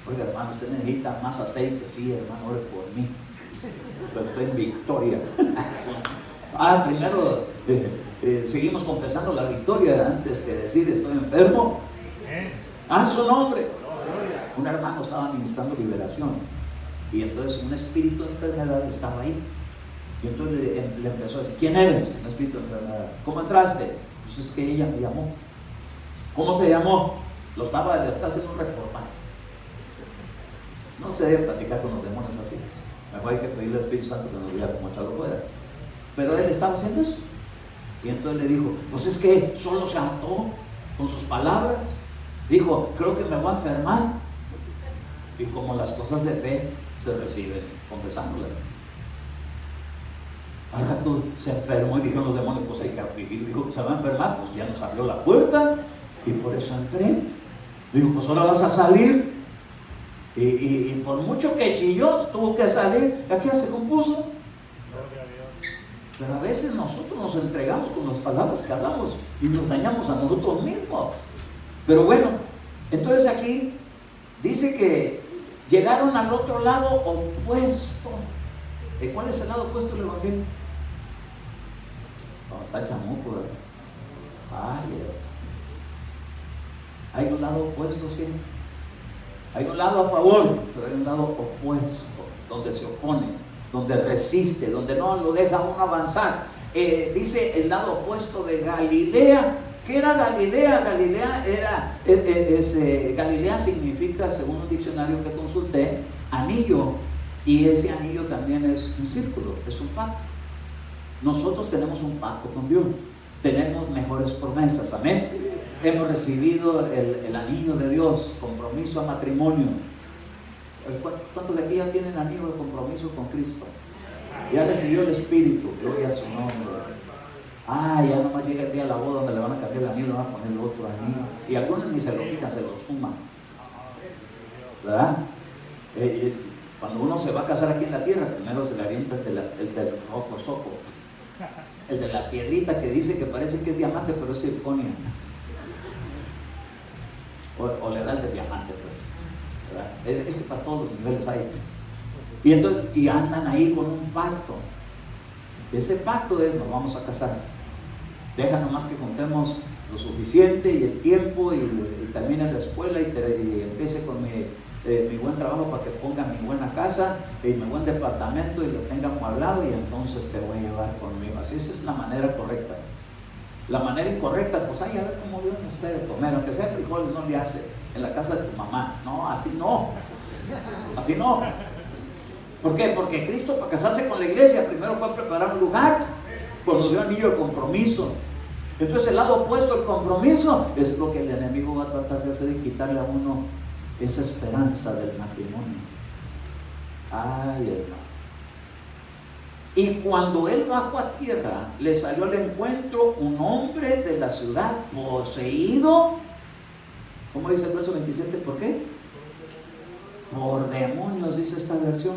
Oiga, hermano, usted necesita más aceite. Sí, hermano, ore por mí. Pero estoy en victoria. Primero seguimos confesando la victoria antes que decir estoy enfermo. A su nombre. Un hermano estaba ministrando liberación y entonces un espíritu de enfermedad estaba ahí y entonces le empezó a decir, ¿quién eres? Un espíritu de enfermedad. ¿Cómo entraste? Pues es que ella me llamó. ¿Cómo te llamó? Le está haciendo un reportaje. No se debe platicar con los demonios así. Mejor hay que pedirle al Espíritu Santo que nos diga cómo echarlo fuera. Pero él estaba haciendo eso. Y entonces le dijo, pues es que solo se ató con sus palabras. Dijo, creo que me voy a enfermar. Y como las cosas de fe se reciben confesándolas. Ahora tú se enfermó y dijeron los demonios, pues hay que afligir. Dijo que se va a enfermar, pues ya nos abrió la puerta y por eso entré. Dijo, pues ahora vas a salir. Y por mucho que chilló, tuvo que salir. ¿A qué se compuso? Pero a veces nosotros nos entregamos con las palabras que hablamos y nos dañamos a nosotros mismos. Pero bueno, entonces aquí dice que llegaron al otro lado opuesto. ¿Cuál es el lado opuesto del Evangelio? No, está chamuco, ¿verdad? Hay un lado opuesto, sí. Hay un lado a favor, pero hay un lado opuesto, donde se opone, donde resiste, donde no lo deja a uno avanzar. Dice el lado opuesto de Galilea. ¿Qué era Galilea? Galilea significa, según un diccionario que consulté, anillo. Y ese anillo también es un círculo, es un pacto. Nosotros tenemos un pacto con Dios. Tenemos mejores promesas, amén. Hemos recibido el anillo de Dios, compromiso a matrimonio. ¿Cuántos de aquí ya tienen anillo de compromiso con Cristo? Ya recibió el Espíritu, gloria a su nombre. Ya nomás llega el día de la boda donde le van a cambiar el anillo, le van a poner el otro anillo. Y algunos ni se lo quitan, se lo suman. ¿Verdad? Cuando uno se va a casar aquí en la tierra, primero se le avienta el del rojo soco. El de la piedrita que dice que parece que es diamante, pero es circonia. O le da el de diamante, pues. ¿Verdad? Es que para todos los niveles hay. Y entonces, y andan ahí con un pacto. Ese pacto es, nos vamos a casar. Deja nomás que juntemos lo suficiente y el tiempo y termine la escuela y empiece con mi buen trabajo para que ponga mi buena casa y mi buen departamento y lo tenga amueblado y entonces te voy a llevar conmigo. Así esa es la manera correcta. La manera incorrecta, pues a ver cómo Dios nos debe comer, aunque sea frijoles no le hace en la casa de tu mamá. No, así no. Así no. ¿Por qué? Porque Cristo, para casarse con la iglesia, primero fue a preparar un lugar, pues nos dio anillo de compromiso. Entonces el lado opuesto al compromiso es lo que el enemigo va a tratar de hacer y quitarle a uno esa esperanza del matrimonio. Hermano. Y cuando él bajó a tierra, le salió al encuentro un hombre de la ciudad poseído. ¿Cómo dice el verso 27? ¿Por qué? Por demonios, dice esta versión.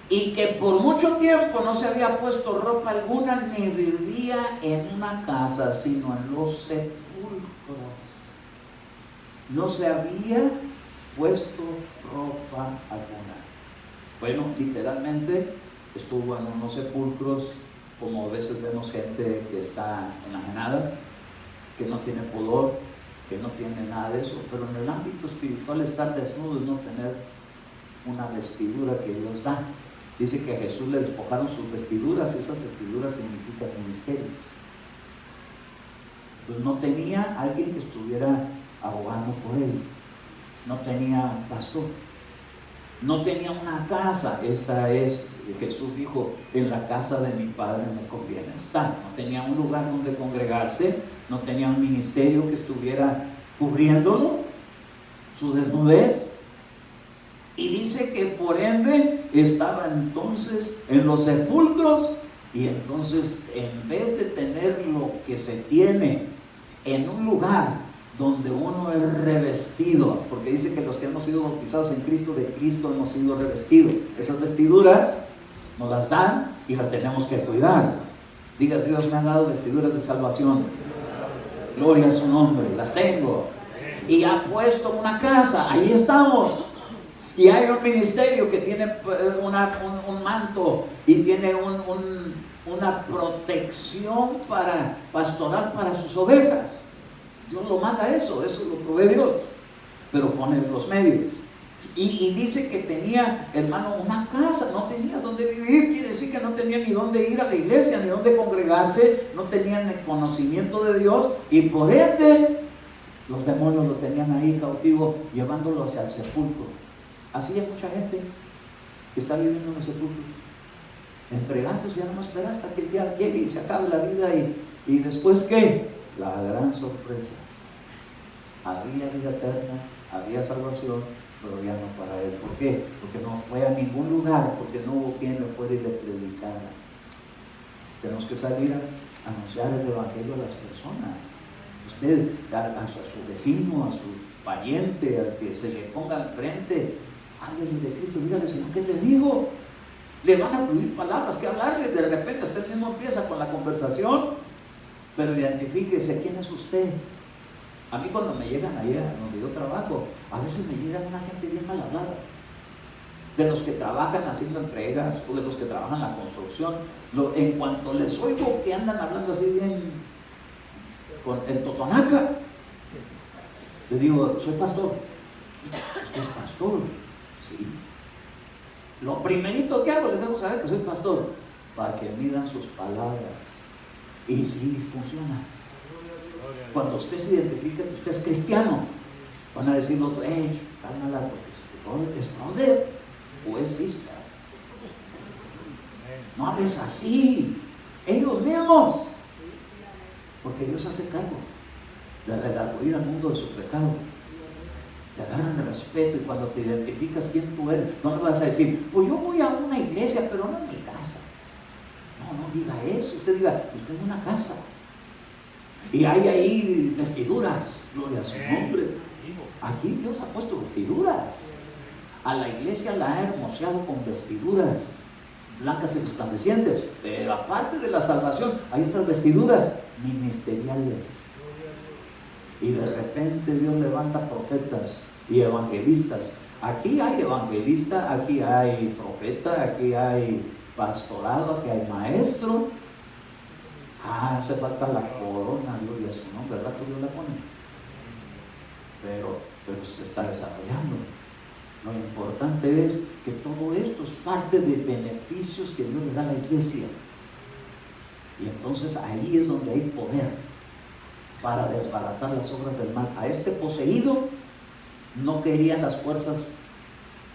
Y que por mucho tiempo no se había puesto ropa alguna, ni vivía en una casa, sino en los sepulcros. No se había puesto ropa alguna. Bueno, literalmente estuvo en unos sepulcros, como a veces vemos gente que está enajenada, que no tiene pudor, que no tiene nada de eso, pero en el ámbito espiritual estar desnudo es no tener una vestidura que Dios da. Dice que a Jesús le despojaron sus vestiduras y esas vestiduras significan ministerio. Entonces no tenía alguien que estuviera abogando por él, no tenía un pastor, no tenía una casa. Jesús dijo, en la casa de mi Padre me conviene estar. No tenía un lugar donde congregarse, no tenía un ministerio que estuviera cubriéndolo, su desnudez. Y dice que por ende estaba entonces en los sepulcros, y entonces en vez de tener lo que se tiene en un lugar donde uno es revestido, porque dice que los que hemos sido bautizados en Cristo, de Cristo hemos sido revestidos. Esas vestiduras nos las dan y las tenemos que cuidar. Diga, Dios me ha dado vestiduras de salvación. Gloria a su nombre, las tengo. Y ha puesto una casa, ahí estamos. Y hay un ministerio que tiene un manto y tiene una protección para pastoral para sus ovejas. Dios lo manda eso lo provee Dios, pero pone los medios. Y dice que tenía, hermano, una casa, no tenía dónde vivir. Quiere decir que no tenía ni dónde ir a la iglesia, ni dónde congregarse, no tenían el conocimiento de Dios, y por ende los demonios lo tenían ahí cautivo, llevándolo hacia el sepulcro. Así hay mucha gente que está viviendo en los sepulcros, entregándose, ya no más espera hasta que el día llegue y se acabe la vida y después ¿qué? La gran sorpresa. Había vida eterna, había salvación, pero ya no para él. ¿Por qué? Porque no fue a ningún lugar, porque no hubo quien le fuera y le predicara. Tenemos que salir a anunciar el evangelio a las personas. Usted, a su vecino, a su pariente, al que se le ponga enfrente, háblele de Cristo, dígale, Señor, ¿qué le digo? Le van a fluir palabras que hablarle, de repente usted mismo empieza con la conversación, pero identifíquese quién es usted. A mí cuando me llegan allá donde yo trabajo, a veces me llega una gente bien mal hablada, de los que trabajan haciendo entregas o de los que trabajan la construcción. En cuanto les oigo que andan hablando así bien en totonaca, les digo, soy pastor. ¿Usted es pastor? Sí. Lo primerito que hago, les debo saber que soy pastor, para que midan sus palabras. Y sí, funciona. Cuando usted se identifica que usted es cristiano, van a decir otro, cálmala, porque es brother o es sister. No hables así, ellos mismos, porque Dios hace cargo de redarguir al mundo de su pecado. Te agarran el respeto, y cuando te identificas quién tú eres, no le vas a decir, pues yo voy a una iglesia, pero no en mi casa. No diga eso. Usted diga, yo tengo una casa y hay ahí vestiduras, gloria a su nombre. Aquí Dios ha puesto vestiduras. A la iglesia la ha hermoseado con vestiduras blancas y resplandecientes, pero aparte de la salvación hay otras vestiduras ministeriales. Y de repente Dios levanta profetas y evangelistas. Aquí hay evangelista, aquí hay profeta, aquí hay pastorado, aquí hay maestro. Hace falta la corona, gloria a su nombre, ¿verdad? Dios la pone. Pero se está desarrollando. Lo importante es que todo esto es parte de beneficios que Dios le da a la iglesia. Y entonces ahí es donde hay poder para desbaratar las obras del mal. A este poseído no querían las fuerzas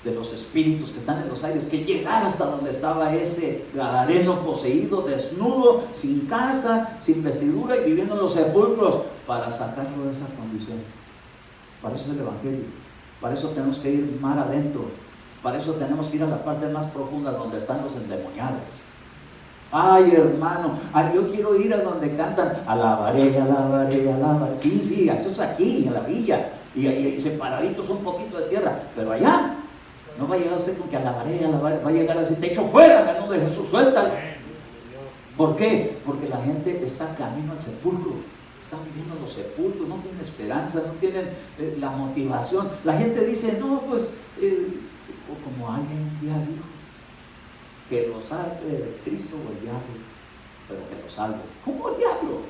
de los espíritus que están en los aires que llegara hasta donde estaba ese gadareno poseído, desnudo, sin casa, sin vestidura y viviendo en los sepulcros, para sacarlo de esa condición. Para eso es el evangelio. Para eso tenemos que ir mar adentro. Para eso tenemos que ir a la parte más profunda donde están los endemoniados. Ay, hermano, yo quiero ir a donde cantan alabaré, alabaré, alabaré. Sí, eso es aquí, en la villa, y separaditos un poquito de tierra, pero allá no va a llegar usted con que alabaré, alabaré, va a llegar así, te echo fuera, en el nombre de Jesús, suéltalo. ¿Por qué? Porque la gente está camino al sepulcro, están viviendo en los sepulcros, no tienen esperanza, no tienen la motivación. La gente dice, no, pues, como alguien un día dijo, que lo salve Cristo o el diablo, pero que lo salve. ¿Cómo el diablo?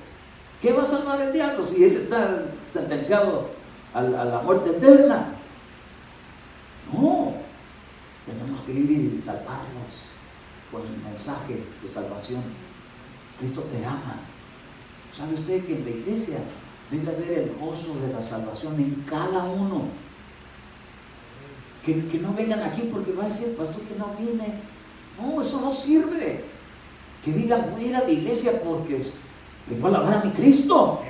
¿Qué va a salvar el diablo si él está sentenciado a la muerte eterna? No, tenemos que ir y salvarnos con el mensaje de salvación. Cristo te ama. ¿Sabe usted que en la iglesia debe haber el gozo de la salvación en cada uno? Que no vengan aquí porque va a decir, pastor, que no viene. No, eso no sirve. Que digan, voy a ir a la iglesia porque vengo a alabar a mi Cristo.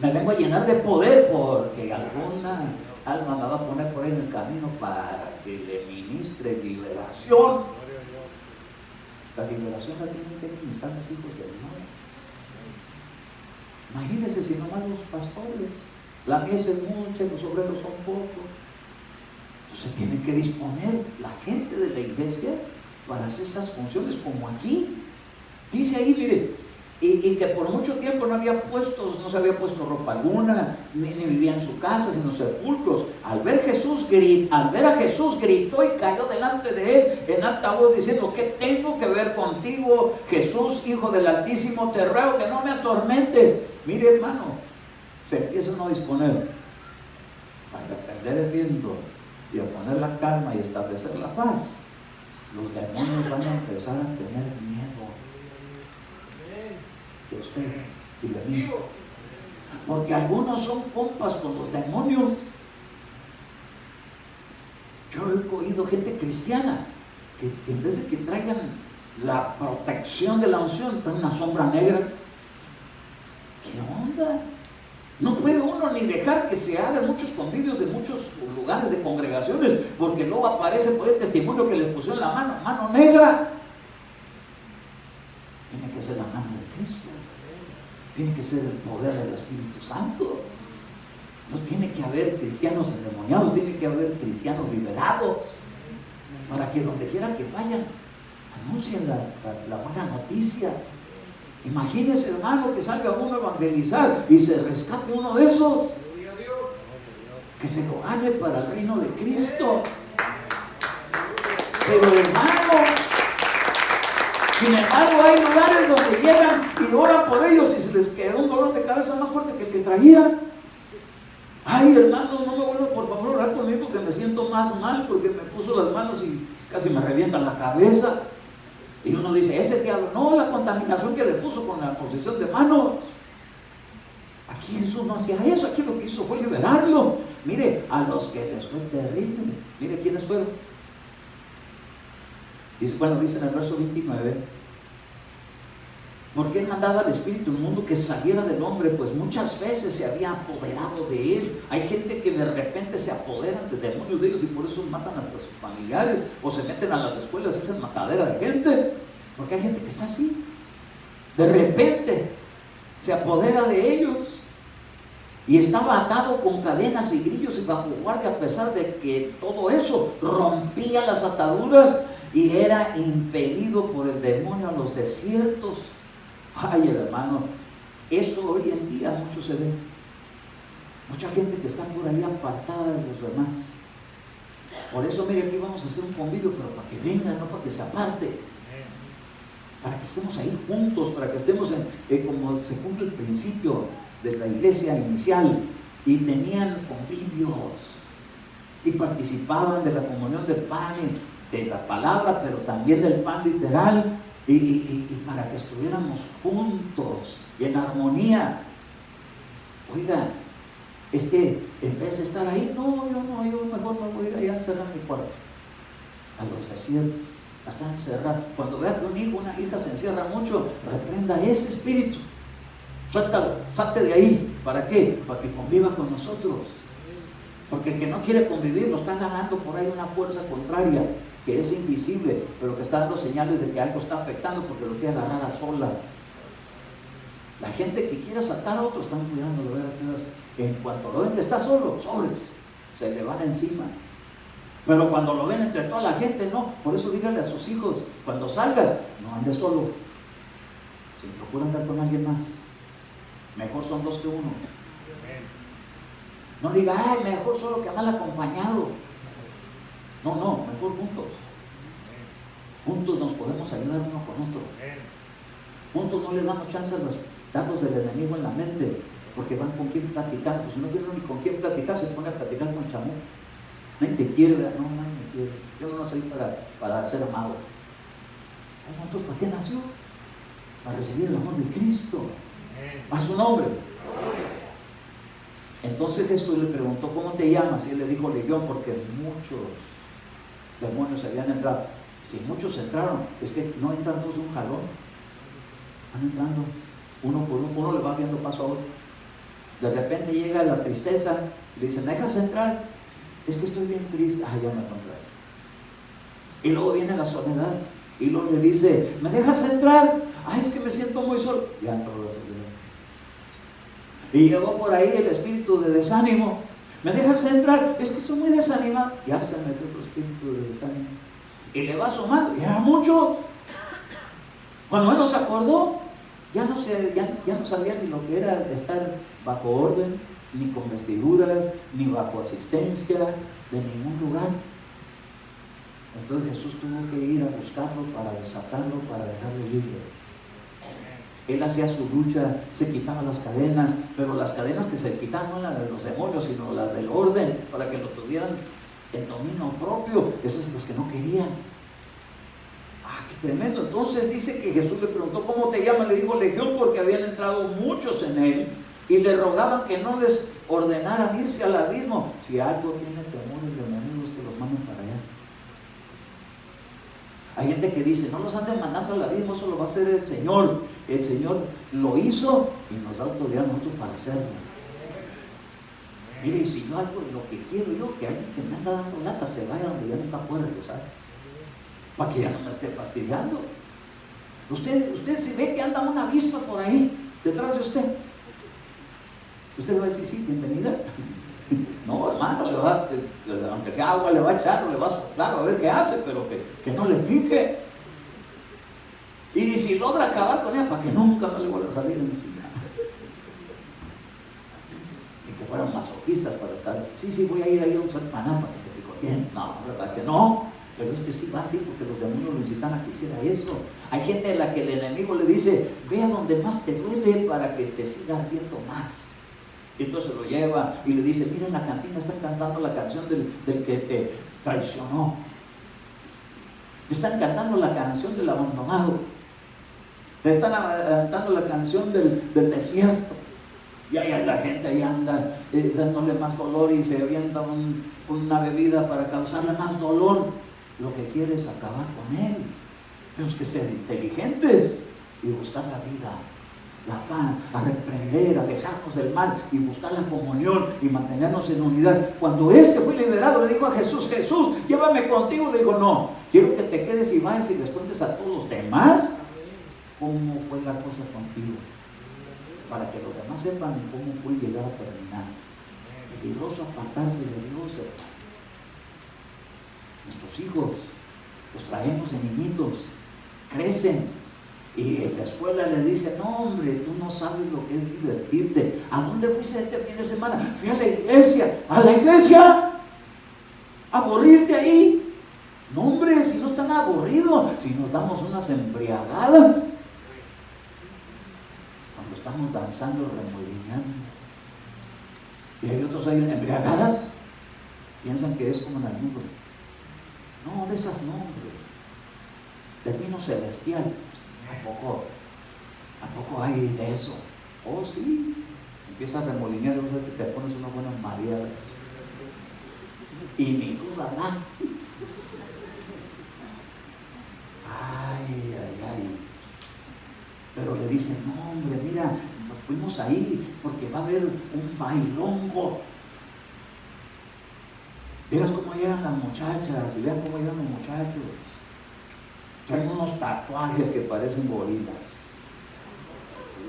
Me vengo a llenar de poder porque alguna alma me va a poner por ahí en el camino para que le ministre liberación. La liberación la tienen que ministrar los hijos de Dios. Imagínense si nomás los pastores, la mies es mucha y los obreros son pocos. Entonces tienen que disponer la gente de la iglesia para hacer esas funciones como aquí. Dice ahí, mire, y que por mucho tiempo no se había puesto ropa alguna, ni vivía en su casa, sino sepulcros. Al ver a Jesús gritó y cayó delante de él en alta voz diciendo, ¿qué tengo que ver contigo, Jesús, Hijo del Altísimo? Te ruego que no me atormentes. Mire, hermano, se empiezan a disponer a reprender el viento y a poner la calma y establecer la paz. Los demonios van a empezar a tener miedo de usted y de mí, porque algunos son compas con los demonios. Yo he oído gente cristiana que en vez de que traigan la protección de la unción, traen una sombra negra. ¿Qué onda? No puede uno ni dejar que se hagan muchos convivios de muchos lugares de congregaciones, porque luego aparece por el testimonio que les pusieron la mano negra. Tiene que ser la mano de Cristo, tiene que ser el poder del Espíritu Santo. No tiene que haber cristianos endemoniados, tiene que haber cristianos liberados, para que donde quiera que vayan, anuncien la buena noticia. Imagínese, hermano, que salga uno a evangelizar y se rescate uno de esos, que se lo gane para el reino de Cristo. Pero hermano, sin embargo, hay lugares donde llegan y oran por ellos y se les quedó un dolor de cabeza más fuerte que el que traían. Ay, hermano, no me vuelva por favor a orar por mí porque me siento más mal, porque me puso las manos y casi me revienta la cabeza. Y uno dice, ese diablo, no, la contaminación que le puso con la posición de manos. Aquí Jesús no hacía eso, aquí lo que hizo fue liberarlo. Mire, a los que les fue terrible, mire quiénes fueron. Dice, bueno, dice en el verso 29, porque él mandaba al espíritu inmundo que saliera del hombre, pues muchas veces se había apoderado de él. Hay gente que de repente se apoderan de demonios de ellos y por eso matan hasta sus familiares o se meten a las escuelas y hacen matadera de gente, porque hay gente que está así, de repente se apodera de ellos y estaba atado con cadenas y grillos y bajo guardia, a pesar de que todo eso rompía las ataduras y era impelido por el demonio a los desiertos. Ay, hermano, eso hoy en día mucho se ve. Mucha gente que está por ahí apartada de los demás. Por eso, mire, aquí vamos a hacer un convivio, pero para que vengan, no para que se aparte. Para que estemos ahí juntos, para que estemos como se cumple el principio de la iglesia inicial. Y tenían convivios. Y participaban de la comunión del pan y de la palabra, pero también del pan literal. Y para que estuviéramos juntos y en armonía. Oiga, en vez de estar ahí, yo mejor me voy a ir allá a encerrar mi cuarto, a los desiertos, hasta encerrar. Cuando vea que un hijo, una hija se encierra mucho, reprenda ese espíritu, suéltalo, salte de ahí. ¿Para qué? Para que conviva con nosotros, porque el que no quiere convivir lo está ganando por ahí una fuerza contraria, que es invisible, pero que está dando señales de que algo está afectando porque lo quiere agarrar a solas. La gente que quiere asaltar a otros están cuidando de ver a todas. En cuanto lo ven que está solo, sobres, se le van encima. Pero cuando lo ven entre toda la gente, no. Por eso díganle a sus hijos, cuando salgas, no andes solo. Si procura andar con alguien más, mejor son dos que uno. No diga, ay, mejor solo que mal acompañado. No, mejor juntos. Juntos nos podemos ayudar uno con otro. Juntos no le damos chance a los dardos del enemigo en la mente, porque van con quién platicar. Pues si no tienen ni con quién platicar, se pone a platicar con chamú. Nadie te quiere, no, nadie me quiere. Yo no nací para ser amado. Entonces, ¿para qué nació? Para recibir el amor de Cristo. A su nombre. Entonces Jesús le preguntó, ¿cómo te llamas? Y él le dijo Legión, porque muchos demonios habían entrado. Si muchos entraron, es que no entran todos de un jalón, van entrando uno por uno, le va abriendo paso a otro. De repente llega la tristeza, le dicen, ¿me dejas entrar? Es que estoy bien triste. Ah, ya me encontré. Y luego viene la soledad, y luego le dice, ¿me dejas entrar? Ay, es que me siento muy solo. Ya entró la soledad. Y llegó por ahí el espíritu de desánimo. ¿Me dejas entrar? Es que estoy muy desanimado. Ya se metió otro espíritu de desánimo. Y le va sumando, y era mucho. Cuando menos se acordó, ya no sabía ni lo que era estar bajo orden, ni con vestiduras, ni bajo asistencia de ningún lugar. Entonces Jesús tuvo que ir a buscarlo para desatarlo, para dejarlo libre. Él hacía su lucha, se quitaba las cadenas, pero las cadenas que se quitaban no eran las de los demonios, sino las del orden, para que lo tuvieran en dominio propio. Esas son las que no querían. Ah, qué tremendo. Entonces dice que Jesús le preguntó, ¿cómo te llamas? Le dijo Legión, porque habían entrado muchos en él y le rogaban que no les ordenaran irse al abismo. Si algo tiene temor el enemigo es que los manden para allá. Hay gente que dice, no los anden mandando al abismo, eso lo va a hacer el Señor. El Señor lo hizo y nos da autoridad a nosotros para hacerlo. Mire, si yo algo, lo que quiero yo, que alguien que me anda dando lata se vaya donde ya nunca pueda regresar, para que ya no me esté fastidiando. Usted si ve que anda una avispa por ahí, detrás de usted le va a decir, sí, bienvenida. No, hermano, aunque sea agua le va a echar, o le va a soplar, a ver qué hace, pero que no le pique. Y si logra acabar con ella, para que nunca me le vuelva a salir encima. Y que fueran masoquistas para estar, sí, voy a ir ahí a un Panamá para que te picoteen. No, verdad que no. Pero sí va así, porque los demonios lo incitan a que hiciera eso. Hay gente a la que el enemigo le dice, ve a donde más te duele para que te siga ardiendo más. Y entonces lo lleva y le dice, mira, en la cantina están cantando la canción del que te traicionó. Te están cantando la canción del abandonado. Te están cantando la canción del desierto. Y ahí la gente ahí anda dándole más dolor y se avienta una bebida para causarle más dolor. Lo que quiere es acabar con él. Tenemos que ser inteligentes y buscar la vida, la paz, a reprender, a alejarnos del mal y buscar la comunión y mantenernos en unidad. Cuando fue liberado, le dijo a Jesús, llévame contigo. Le dijo, no, quiero que te quedes y vayas y les cuentes a todos los demás cómo fue la cosa contigo, para que los demás sepan cómo fue llegar a terminar. Peligroso apartarse de Dios, hermano. Nuestros hijos los traemos de niñitos, crecen y en la escuela les dicen, no hombre, tú no sabes lo que es divertirte. ¿A dónde fuiste este fin de semana? Fui a la iglesia. ¿A la iglesia? ¿Aburrirte ahí? No hombre, si no están aburridos, si nos damos unas embriagadas cuando estamos danzando, remolineando. Y hay otros ahí embriagadas, piensan que es como en el mundo. No, de esas no, hombre. Del vino celestial. ¿A poco hay de eso? Oh, sí. Empieza a remolinear, y te pones unas buenas mareadas. Y ni duda da. Ay. Pero le dicen, no, hombre, mira, nos fuimos ahí porque va a haber un bailongo. Verás cómo llegan las muchachas y vean cómo llegan los muchachos. Traen unos tatuajes que parecen gorilas.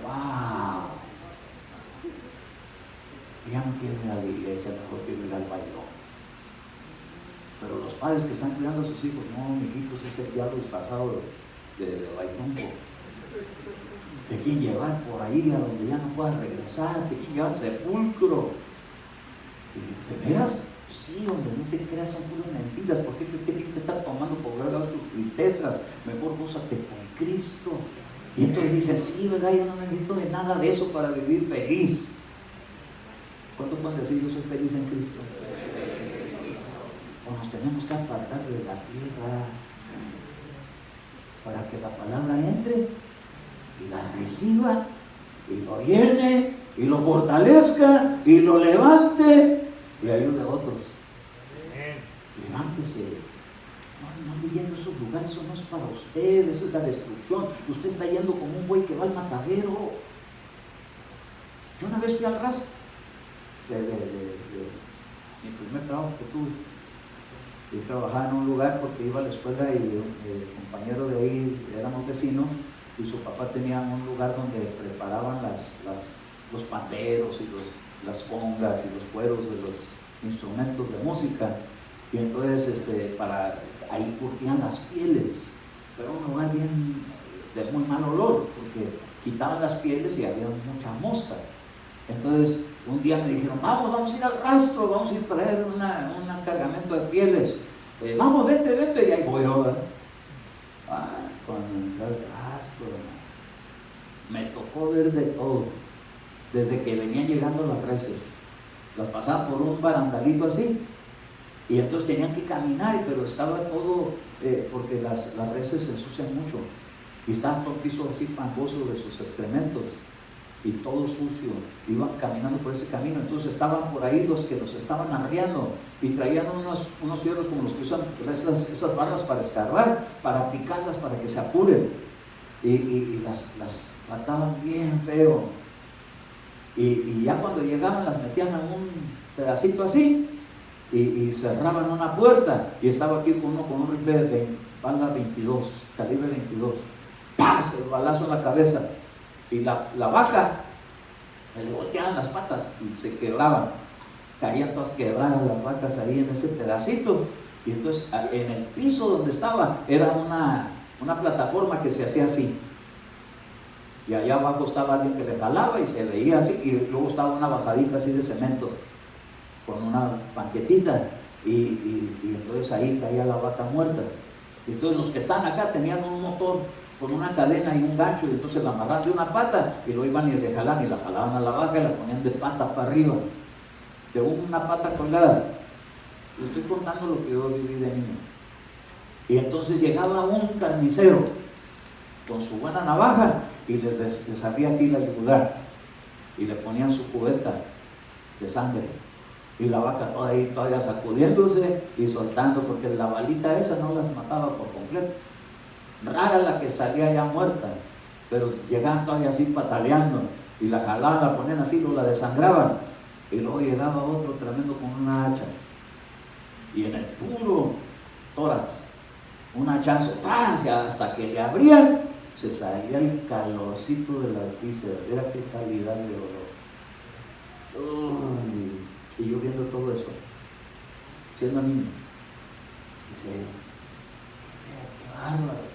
¡Wow! Ya no quieren ir a la iglesia, mejor quieren ir al bailón. Pero los padres que están cuidando a sus hijos, no, mijitos, es el diablo disfrazado de bailongo. Te quieren llevar por ahí a donde ya no puedas regresar, te quieren llevar al sepulcro. ¿De veras? Sí, hombre, no te creas, son puras mentiras. ¿Por qué crees que tienes que estar tomando por verdad sus tristezas? Mejor gózate con Cristo. Y entonces dice, sí, ¿verdad? Yo no necesito de nada de eso para vivir feliz. ¿Cuántos pueden decir yo soy feliz en Cristo? O nos tenemos que apartar de la tierra para que la palabra entre y la reciba y lo llene y lo fortalezca y lo levante y ayude a otros. Levántese. No ande yendo a esos lugares, eso no es para usted, esa es la destrucción. Usted está yendo como un buey que va al matadero. Yo una vez fui al RAS de mi primer trabajo que tuve. Yo trabajaba en un lugar porque iba a la escuela y el compañero de ahí, éramos vecinos, y su papá tenía un lugar donde preparaban los panderos y las congas y los cueros de los instrumentos de música. Y entonces ahí curtían las pieles, pero un lugar bien de muy mal olor, porque quitaban las pieles y había mucha mosca. Entonces un día me dijeron, vamos a ir al rastro, vamos a ir a traer un cargamento de pieles. Vamos, vente, y ahí voy ahora. Cuando entré al rastro, me tocó ver de todo, desde que venían llegando las reses, las pasaban por un barandalito así, y entonces tenían que caminar, pero estaba todo, porque las reses se ensucian mucho, y estaba todo el piso así fangoso de sus excrementos. y todo sucio, iban caminando por ese camino. Entonces estaban por ahí los que los estaban arriando y traían unos fierros como los que usan esas barras para escarbar, para picarlas, para que se apuren, y las trataban bien feo, y ya cuando llegaban las metían en un pedacito así y cerraban una puerta, y estaba aquí con un rifle de bala 22, calibre 22, ¡paz! El balazo en la cabeza, y la vaca le volteaban las patas y se quebraban, caían todas quebradas las vacas ahí en ese pedacito. Y entonces en el piso donde estaba era una plataforma que se hacía así, y allá abajo estaba alguien que le jalaba y se veía así, y luego estaba una bajadita así de cemento con una banquetita, y entonces ahí caía la vaca muerta. Y entonces los que están acá tenían un motor con una cadena y un gancho, y entonces la amarraban de una pata y lo iban y le jalaban, y la jalaban a la vaca y la ponían de pata para arriba, de una pata colgada. Les estoy contando lo que yo viví de niño. Y entonces llegaba un carnicero con su buena navaja y les abría aquí la yugular y le ponían su cubeta de sangre, y la vaca toda ahí todavía sacudiéndose y soltando, porque la balita esa no las mataba por completo. Rara la que salía ya muerta, pero llegaban todavía así pataleando, y la jalaban, la ponían así, luego la desangraban, y luego llegaba otro tremendo con una hacha, y en el puro tórax un hachazo, hasta que le abrían, se salía el calorcito de las vísceras. Era qué calidad de dolor. Y yo viendo todo eso, siendo niño, dice, qué bárbaro.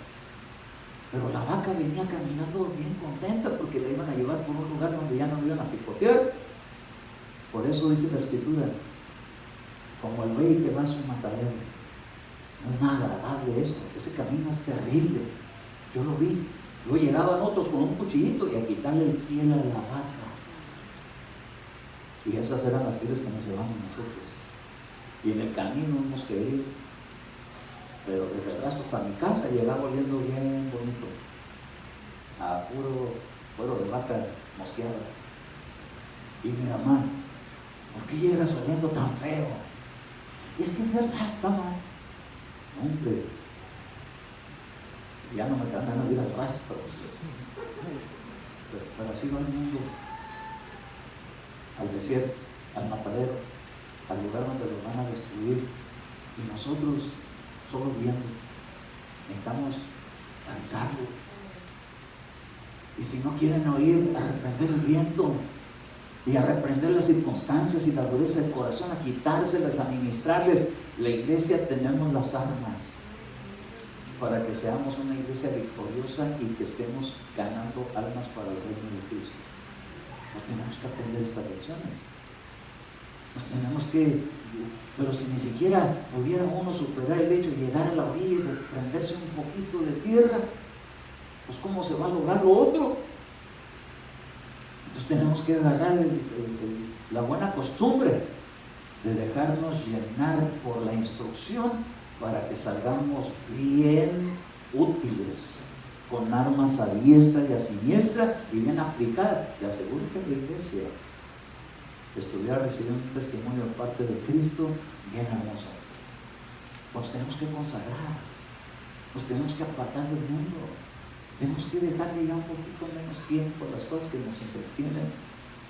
Pero la vaca venía caminando bien contenta, porque la iban a llevar por un lugar donde ya no la iban a picotear. Por eso dice la Escritura, como el buey que va a su matadero. No es nada agradable eso, ese camino es terrible. Yo lo vi. Luego llegaban otros con un cuchillito y a quitarle el piel a la vaca. Y esas eran las pieles que nos llevamos nosotros. Y en el camino hemos querido. Pero desde el rastro para mi casa llegaba oliendo bien bonito, a puro cuero de vaca mosqueada. Y mi mamá, ¿por qué llegas oliendo tan feo? Es que fue el rastro, mamá. Hombre, ya no me dan ganas de ir al rastro. Pero así va el mundo. Al desierto, al matadero, al lugar donde los van a destruir. Y nosotros solo viendo, necesitamos cansarles. Y si no quieren oír, a reprender el viento, y a reprender las circunstancias y la dureza del corazón, a quitárselas, a ministrarles. La iglesia, tenemos las armas para que seamos una iglesia victoriosa y que estemos ganando almas para el reino de Cristo. No tenemos que aprender estas lecciones. Nos tenemos que, pero si ni siquiera pudiera uno superar el hecho de llegar a la orilla y de prenderse un poquito de tierra, pues ¿cómo se va a lograr lo otro? Entonces tenemos que agarrar la buena costumbre de dejarnos llenar por la instrucción para que salgamos bien útiles, con armas a diestra y a siniestra y bien aplicadas. Le aseguro que la iglesia estuviera recibiendo un testimonio de parte de Cristo bien hermoso. Nos tenemos que consagrar, nos tenemos que apartar del mundo, tenemos que dejarle ya un poquito menos tiempo a las cosas que nos entretienen.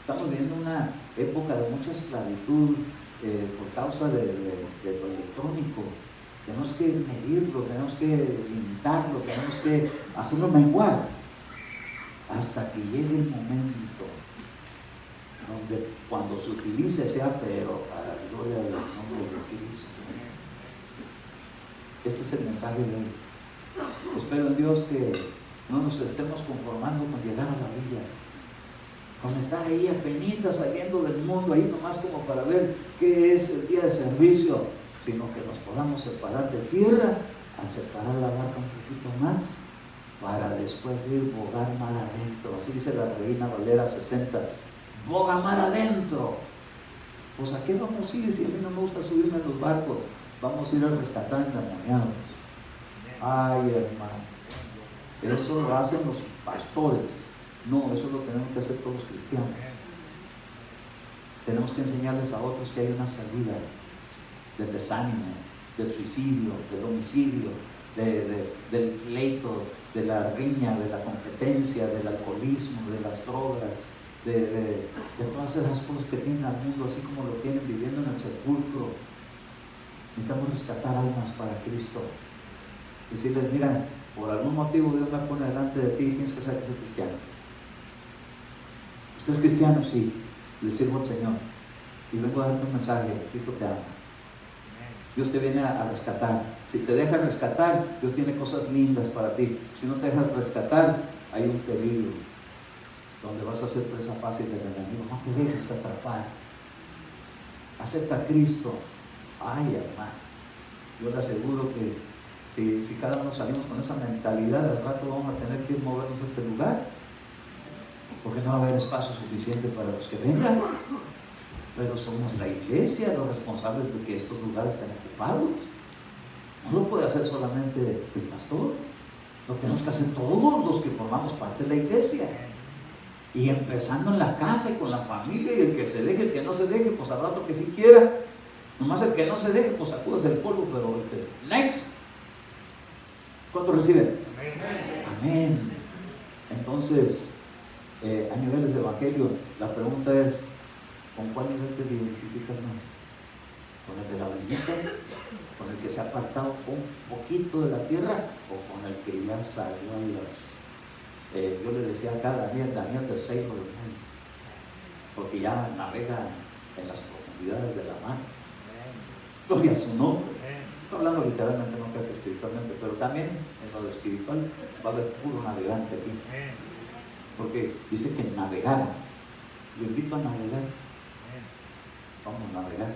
Estamos viviendo una época de mucha esclavitud por causa de lo electrónico. Tenemos que medirlo, tenemos que limitarlo, tenemos que hacerlo menguar hasta que llegue el momento donde cuando se utilice sea, pero para la gloria del nombre de Cristo. Este es el mensaje de hoy. Espero en Dios que no nos estemos conformando con llegar a la orilla, con estar ahí apenitas saliendo del mundo, ahí nomás como para ver qué es el día de servicio, sino que nos podamos separar de tierra, al separar la barca un poquito más, para después ir bogar mar adentro. Así dice la Reina Valera 60, boga mar adentro. Pues ¿a qué vamos a ir si a mí no me gusta subirme en los barcos? Vamos a ir a rescatar endemoniados. Ay, hermano, eso lo hacen los pastores, No, eso es lo que tenemos que hacer todos los cristianos. Tenemos que enseñarles a otros que hay una salida del desánimo, del suicidio, del homicidio, del pleito, de la riña, de la competencia, del alcoholismo, de las drogas, de todas esas cosas que tienen al mundo, así como lo tienen viviendo en el sepulcro. Necesitamos rescatar almas para Cristo. Decirles, mira, por algún motivo Dios me pone delante de ti y tienes que ser cristiano. ¿Usted es cristiano? Sí. Le sirvo al Señor. Y vengo a darte un mensaje. Cristo te ama. Dios te viene a rescatar. Si te deja rescatar, Dios tiene cosas lindas para ti. Si no te dejas rescatar, hay un peligro donde vas a ser presa fácil del enemigo. No te dejes atrapar. Acepta a Cristo. Ay, hermano, yo le aseguro que si cada uno salimos con esa mentalidad, al rato vamos a tener que movernos de este lugar, porque no va a haber espacio suficiente para los que vengan. Pero somos la iglesia los responsables de que estos lugares estén ocupados. No lo puede hacer solamente el pastor, lo tenemos que hacer todos los que formamos parte de la iglesia. Y empezando en la casa y con la familia, y el que se deje, el que no se deje, pues al rato que sí quiera. Nomás el que no se deje, pues sacúdase el polvo, pero next. ¿Cuántos reciben? Amén. Amén. Entonces, a niveles de evangelio, la pregunta es, ¿con cuál nivel te identificas más? ¿Con el de la orillita? ¿Con el que se ha apartado un poquito de la tierra? ¿O con el que ya salió a las... yo le decía acá a Daniel de Seibo, porque ya navega en las profundidades de la mar. Gloria a su nombre. Estoy hablando literalmente, no creo que espiritualmente, pero también en lo espiritual va a haber puro navegante aquí. Porque dice que navegaron. Yo invito a navegar. Vamos a navegar.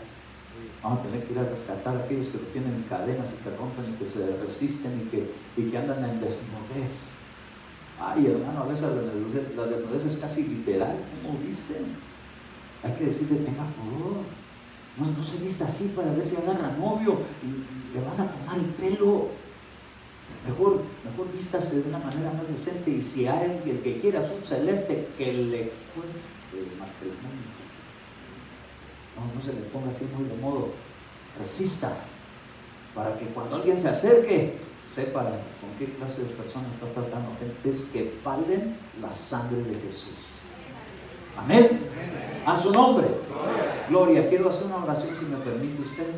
Vamos a tener que ir a rescatar a aquellos que los tienen en cadenas y que rompen y que se resisten y que andan en desnudez. Ay, hermano, a veces la desnudez es casi literal, ¿cómo viste? Hay que decirle, tenga pudor. No se vista así para ver si agarra novio y le van a tomar el pelo. Mejor vístase de una manera más decente, y si hay el que quiera azul celeste, que le cueste el matrimonio. No se le ponga así muy de modo. Resista, para que cuando alguien se acerque, sepa con qué clase de personas está tratando. Gentes que valen la sangre de Jesús. Amén. A su nombre. Gloria. Quiero hacer una oración, si me permite usted.